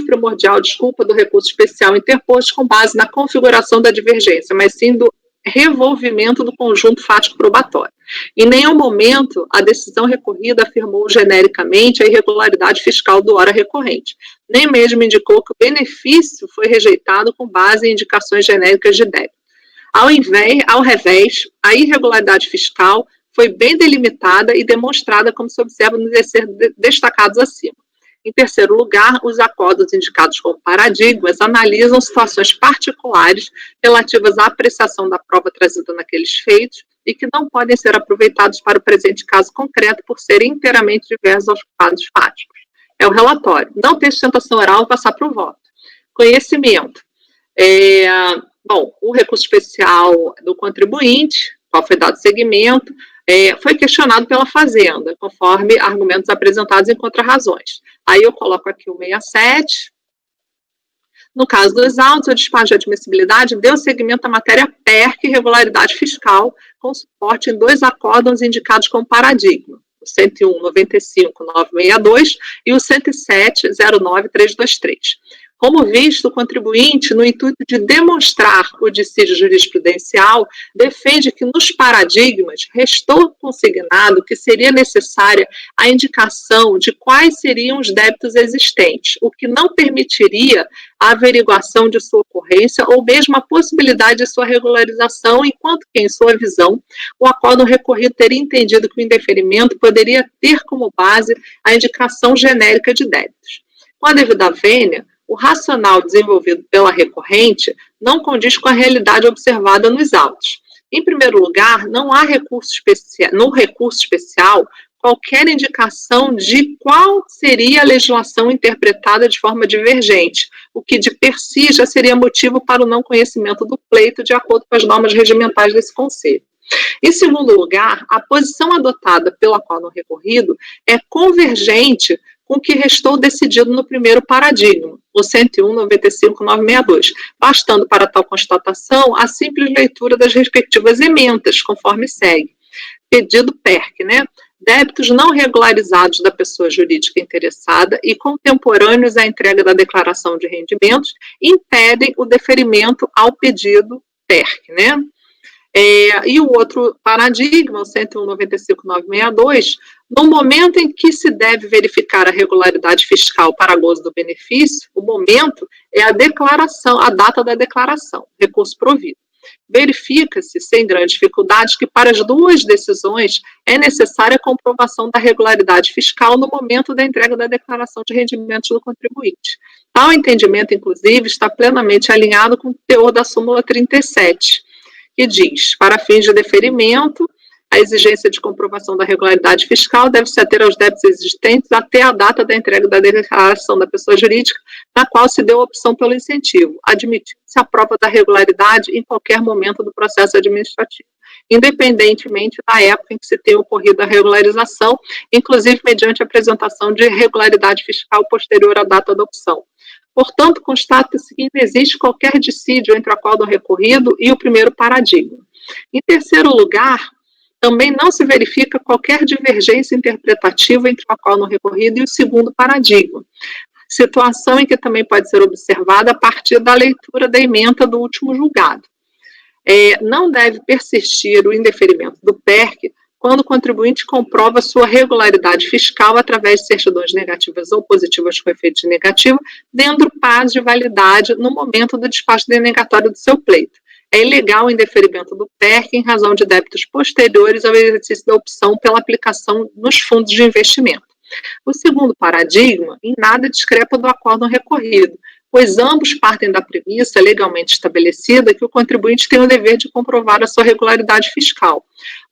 primordial do recurso especial interposto com base na configuração da divergência, mas sim do revolvimento do conjunto fático probatório. Em nenhum momento a decisão recorrida afirmou genericamente a irregularidade fiscal do ora recorrente, nem mesmo indicou que o benefício foi rejeitado com base em indicações genéricas de débito. Ao revés, a irregularidade fiscal foi bem delimitada e demonstrada, como se observa nos excertos destacados acima. Em terceiro lugar, os acordos indicados como paradigmas analisam situações particulares relativas à apreciação da prova trazida naqueles feitos e que não podem ser aproveitados para o presente caso concreto por serem inteiramente diversos aos quadros fáticos. É o relatório. Não ter sustentação oral, passar para o voto. Conhecimento. O recurso especial do contribuinte, qual foi dado seguimento, foi questionado pela Fazenda, conforme argumentos apresentados em contrarrazões. Aí eu coloco aqui o 67. No caso dos autos, o despacho de admissibilidade deu seguimento à matéria PERC e regularidade fiscal, com suporte em dois acórdãos indicados como paradigma, o 101.95.962 e o 107.09.323. Como visto, o contribuinte, no intuito de demonstrar o dissídio jurisprudencial, defende que nos paradigmas restou consignado que seria necessária a indicação de quais seriam os débitos existentes, o que não permitiria a averiguação de sua ocorrência ou mesmo a possibilidade de sua regularização, enquanto que, em sua visão, o acórdão recorrido teria entendido que o indeferimento poderia ter como base a indicação genérica de débitos. Com a devida vênia, o racional desenvolvido pela recorrente não condiz com a realidade observada nos autos. Em primeiro lugar, não há no recurso especial qualquer indicação de qual seria a legislação interpretada de forma divergente, o que de per si já seria motivo para o não conhecimento do pleito de acordo com as normas regimentais desse Conselho. Em segundo lugar, a posição adotada pelo acórdão recorrido é convergente com o que restou decidido no primeiro paradigma, o 101.95.962, bastando para tal constatação a simples leitura das respectivas ementas, conforme segue. Pedido PERC, débitos não regularizados da pessoa jurídica interessada e contemporâneos à entrega da declaração de rendimentos impedem o deferimento ao pedido PERC, E o outro paradigma, o 101.95.962, no momento em que se deve verificar a regularidade fiscal para gozo do benefício, o momento é a declaração, a data da declaração, recurso provido. Verifica-se, sem grandes dificuldades, que para as duas decisões é necessária a comprovação da regularidade fiscal no momento da entrega da declaração de rendimentos do contribuinte. Tal entendimento, inclusive, está plenamente alinhado com o teor da súmula 37, que diz, para fins de deferimento, a exigência de comprovação da regularidade fiscal deve se ater aos débitos existentes até a data da entrega da declaração da pessoa jurídica, na qual se deu a opção pelo incentivo, admitindo-se a prova da regularidade em qualquer momento do processo administrativo, independentemente da época em que se tenha ocorrido a regularização, inclusive mediante a apresentação de regularidade fiscal posterior à data da opção. Portanto, constata-se que não existe qualquer dissídio entre o acordo recorrido e o primeiro paradigma. Em terceiro lugar, também não se verifica qualquer divergência interpretativa entre o acordo recorrido e o segundo paradigma, situação em que também pode ser observada a partir da leitura da ementa do último julgado. Não deve persistir o indeferimento do PERC quando o contribuinte comprova sua regularidade fiscal através de certidões negativas ou positivas com efeito negativo, dentro do prazo de validade no momento do despacho denegatório do seu pleito. É ilegal o indeferimento do PERC em razão de débitos posteriores ao exercício da opção pela aplicação nos fundos de investimento. O segundo paradigma, em nada discrepa do acórdão recorrido, pois ambos partem da premissa legalmente estabelecida que o contribuinte tem o dever de comprovar a sua regularidade fiscal.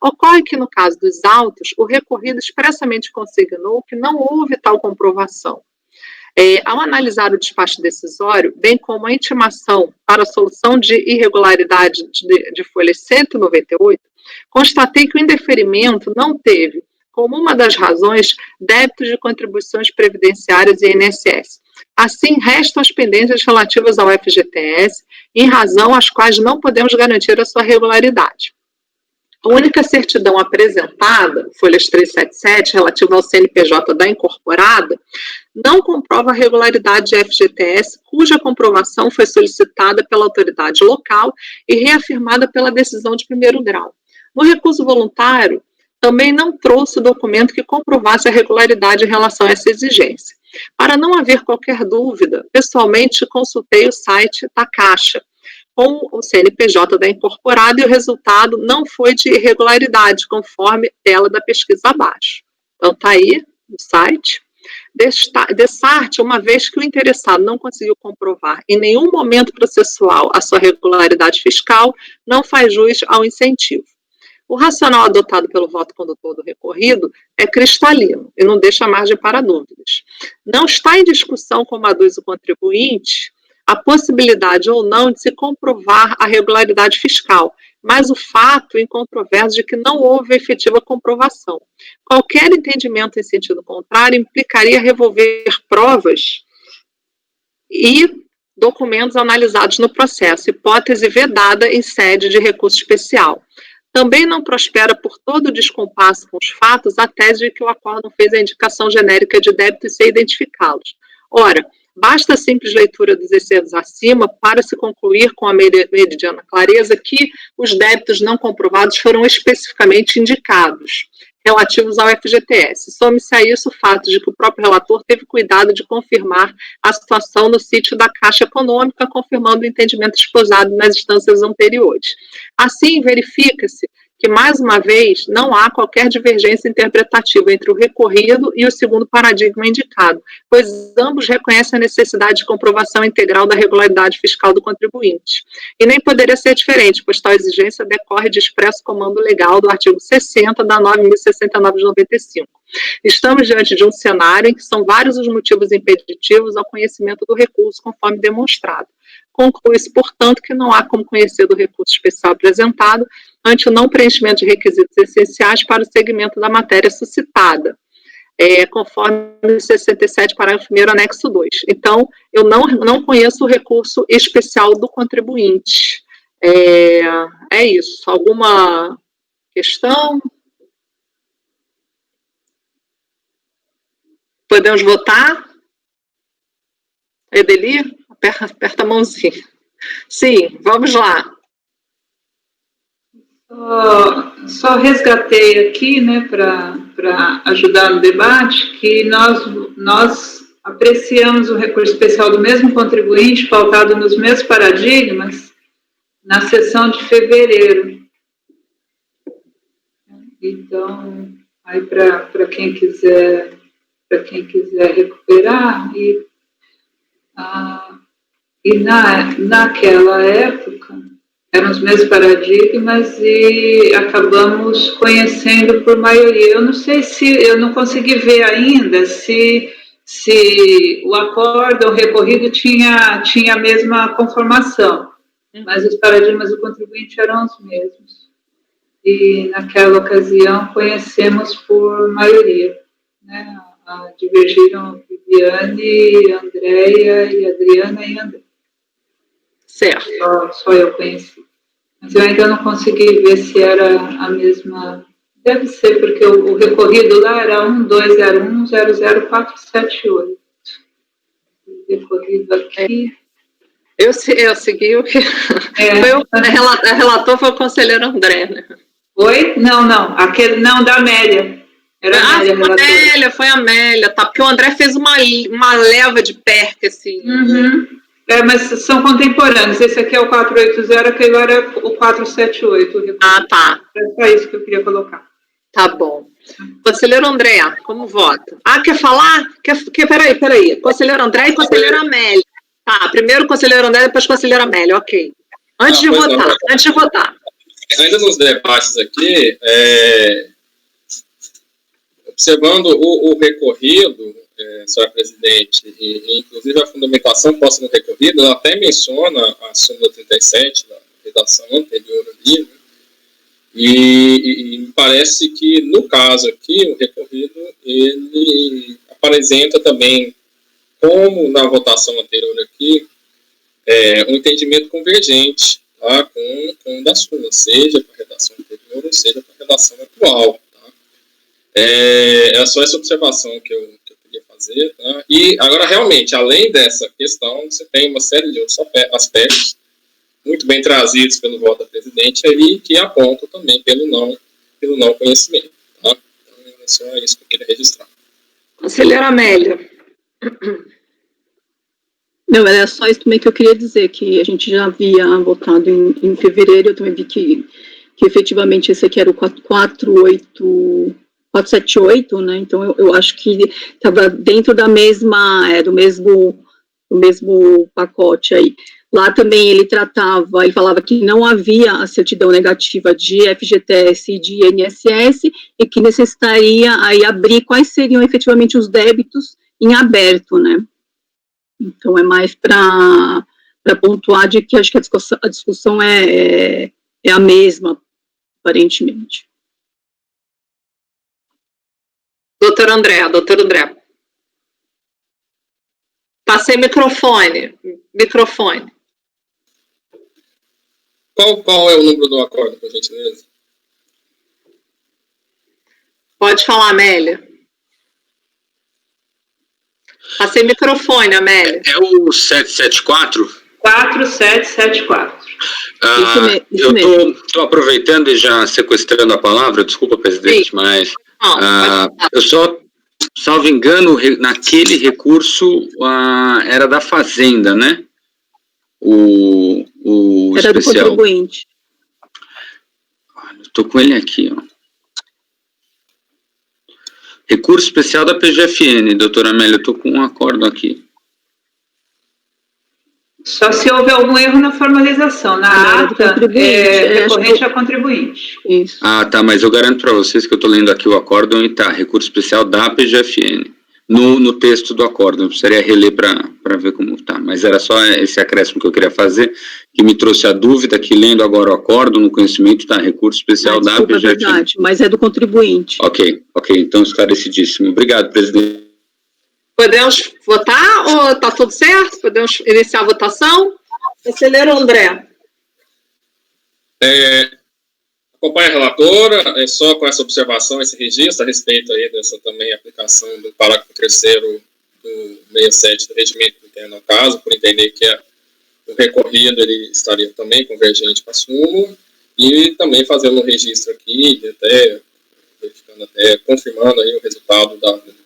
Ocorre que, no caso dos autos, o recorrido expressamente consignou que não houve tal comprovação. Ao analisar o despacho decisório, bem como a intimação para a solução de irregularidade de folha 198, constatei que o indeferimento não teve, como uma das razões, débitos de contribuições previdenciárias e INSS. Assim, restam as pendências relativas ao FGTS, em razão às quais não podemos garantir a sua regularidade. A única certidão apresentada, folhas 377, relativa ao CNPJ da incorporada, não comprova a regularidade de FGTS, cuja comprovação foi solicitada pela autoridade local e reafirmada pela decisão de primeiro grau. No recurso voluntário, também não trouxe o documento que comprovasse a regularidade em relação a essa exigência. Para não haver qualquer dúvida, pessoalmente consultei o site da Caixa, com o CNPJ da incorporada, e o resultado não foi de irregularidade, conforme tela da pesquisa abaixo. Então, está aí no site. Dessarte, uma vez que o interessado não conseguiu comprovar em nenhum momento processual a sua regularidade fiscal, não faz jus ao incentivo. O racional adotado pelo voto condutor do recorrido é cristalino e não deixa margem para dúvidas. Não está em discussão, como aduz o contribuinte, a possibilidade ou não de se comprovar a regularidade fiscal, mas o fato incontroverso de que não houve efetiva comprovação. Qualquer entendimento em sentido contrário implicaria revolver provas e documentos analisados no processo, hipótese vedada em sede de recurso especial. Também não prospera por todo o descompasso com os fatos a tese de que o acórdão fez a indicação genérica de débitos sem identificá-los. Ora, basta a simples leitura dos excedos acima para se concluir com a meridiana clareza que os débitos não comprovados foram especificamente indicados, relativos ao FGTS. Some-se a isso o fato de que o próprio relator teve cuidado de confirmar a situação no sítio da Caixa Econômica, confirmando o entendimento esposado nas instâncias anteriores. Assim, verifica-se que, mais uma vez, não há qualquer divergência interpretativa entre o recorrido e o segundo paradigma indicado, pois ambos reconhecem a necessidade de comprovação integral da regularidade fiscal do contribuinte. E nem poderia ser diferente, pois tal exigência decorre de expresso comando legal do artigo 60 da 9.069 de 95. Estamos diante de um cenário em que são vários os motivos impeditivos ao conhecimento do recurso, conforme demonstrado. Conclui-se, portanto, que não há como conhecer do recurso especial apresentado ante o não preenchimento de requisitos essenciais para o segmento da matéria suscitada, conforme 67, parágrafo 1º, anexo 2. Então, eu não conheço o recurso especial do contribuinte. É isso. Alguma questão? Podemos votar? Edeli? Aperta a mãozinha. Sim, vamos lá. Só resgatei aqui, né, para ajudar no debate, que nós apreciamos o recurso especial do mesmo contribuinte, pautado nos mesmos paradigmas, na sessão de fevereiro. Então, aí para quem quiser recuperar, e naquela época eram os mesmos paradigmas e acabamos conhecendo por maioria. Eu não sei eu não consegui ver ainda se o acórdão recorrido tinha a mesma conformação, mas os paradigmas do contribuinte eram os mesmos. E naquela ocasião conhecemos por maioria, né? Divergiram Viviane, Andréia e Adriana e André. Certo. Só eu conheci. Mas eu ainda não consegui ver se era a mesma. Deve ser, porque o recorrido lá era 1201-00478. O recorrido aqui. Eu segui o que. A relator foi o conselheiro André, né? Oi? Não. Aquele, não, da Amélia. Era a Amélia, foi a Amélia, tá? Porque o André fez uma leva de perca, assim. Uhum. Mas são contemporâneos. Esse aqui é o 480, aquele lá era o 478. Tá. É só isso que eu queria colocar. Tá bom. Conselheiro André, como vota? Quer falar? Peraí. Conselheiro André e conselheiro Amélia. Tá, primeiro conselheiro André, depois conselheiro Amélia, ok. Antes de votar. Ainda nos debates aqui, observando o recorrido, senhora presidente, e inclusive a fundamentação posta no recorrido, ela até menciona a súmula 37, da redação anterior ali, né? E me parece que, no caso aqui, o recorrido, ele apresenta também, como na votação anterior aqui, um entendimento convergente, tá, com o da súmula, seja para a redação anterior ou seja para a redação atual. Tá? É só essa observação que eu queria fazer. Tá? E agora, realmente, além dessa questão, você tem uma série de outros aspectos muito bem trazidos pelo voto da presidente aí, que apontam também pelo não conhecimento. Tá? Então, é só isso que eu queria registrar. Conselheira Amélia. Não, era só isso também que eu queria dizer, que a gente já havia votado em fevereiro, eu também vi que efetivamente esse aqui era o 478, né, então eu acho que estava dentro da mesma, do mesmo pacote aí. Lá também ele falava que não havia a certidão negativa de FGTS e de INSS e que necessitaria aí abrir quais seriam efetivamente os débitos em aberto, né. Então, é mais para pontuar de que acho que a discussão é a mesma, aparentemente. Doutor André. Passei microfone. Qual é o número do acordo, por gentileza? Pode falar, Amélia. Passei microfone, Amélia. É o 774? 4774. Isso mesmo. Eu estou aproveitando e já sequestrando a palavra, desculpa, presidente, Sim. mas eu só, salvo engano, naquele recurso era da Fazenda, né? O era especial. Do contribuinte. Estou com ele aqui, ó. Recurso especial da PGFN, doutora Amélia, eu estou com um acordo aqui. Só se houve algum erro na formalização. Na ata, recorrente a contribuinte. Isso. Tá, mas eu garanto para vocês que eu estou lendo aqui o acórdão e tá, recurso especial da PGFN. No texto do acórdão, eu precisaria reler para ver como tá, mas era só esse acréscimo que eu queria fazer, que me trouxe a dúvida, que lendo agora o acórdão, no conhecimento, tá, recurso especial da PGFN. É verdade, mas é do contribuinte. Ok, então esclarecidíssimo. Obrigado, presidente. Podemos votar ou está tudo certo? Podemos iniciar a votação? Conselheiro André. Acompanha a relatora, só com essa observação, esse registro a respeito aí dessa também aplicação do parágrafo 3º do 67 do regimento interno ao caso, por entender que o recorrido ele estaria também convergente com a súmula, e também fazendo um registro aqui, até verificando, confirmando aí o resultado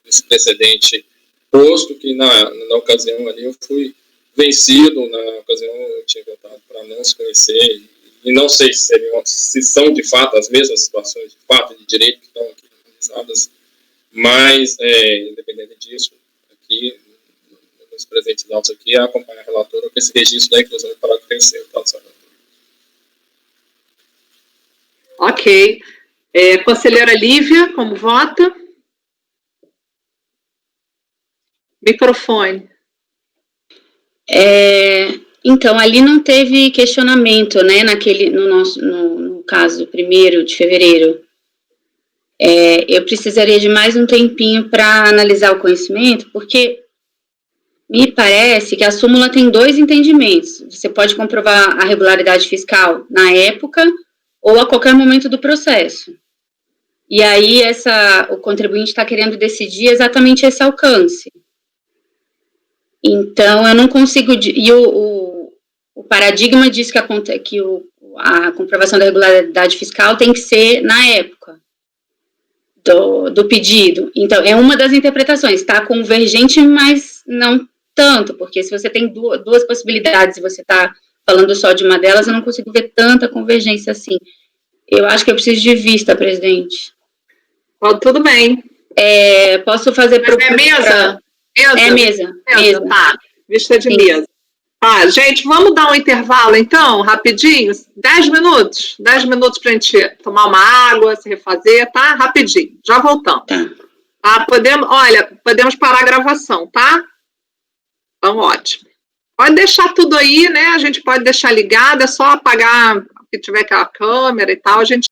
desse precedente posto, que na ocasião ali eu fui vencido, na ocasião eu tinha votado para não se conhecer, e não sei se são de fato as mesmas situações de fato de direito que estão aqui analisadas, mas, independente disso, aqui, nos presentes dados aqui, acompanha a relatora com esse registro da inclusão do parágrafo 3º, tá, senhora? Ok. Conselheira Lívia, como vota? Microfone. Então, ali não teve questionamento, né, no caso, 1º de fevereiro. Eu precisaria de mais um tempinho para analisar o conhecimento, porque me parece que a súmula tem 2 entendimentos. Você pode comprovar a regularidade fiscal na época ou a qualquer momento do processo. E aí, o contribuinte está querendo decidir exatamente esse alcance. Então, eu não consigo... E o paradigma diz que a comprovação da regularidade fiscal tem que ser na época do pedido. Então, é uma das interpretações. Está convergente, mas não tanto, porque se você tem duas possibilidades e você está falando só de uma delas, eu não consigo ver tanta convergência assim. Eu acho que eu preciso de vista, presidente. Tudo bem. Posso fazer... Mas é mesa? Mesa. Tá, vista de Sim. mesa. Tá, gente, vamos dar um intervalo, então, rapidinho? 10 minutos? 10 minutos para a gente tomar uma água, se refazer, tá? Rapidinho, já voltamos. Tá, podemos parar a gravação, tá? Então, ótimo. Pode deixar tudo aí, né? A gente pode deixar ligado, é só apagar, se tiver aquela câmera e tal, a gente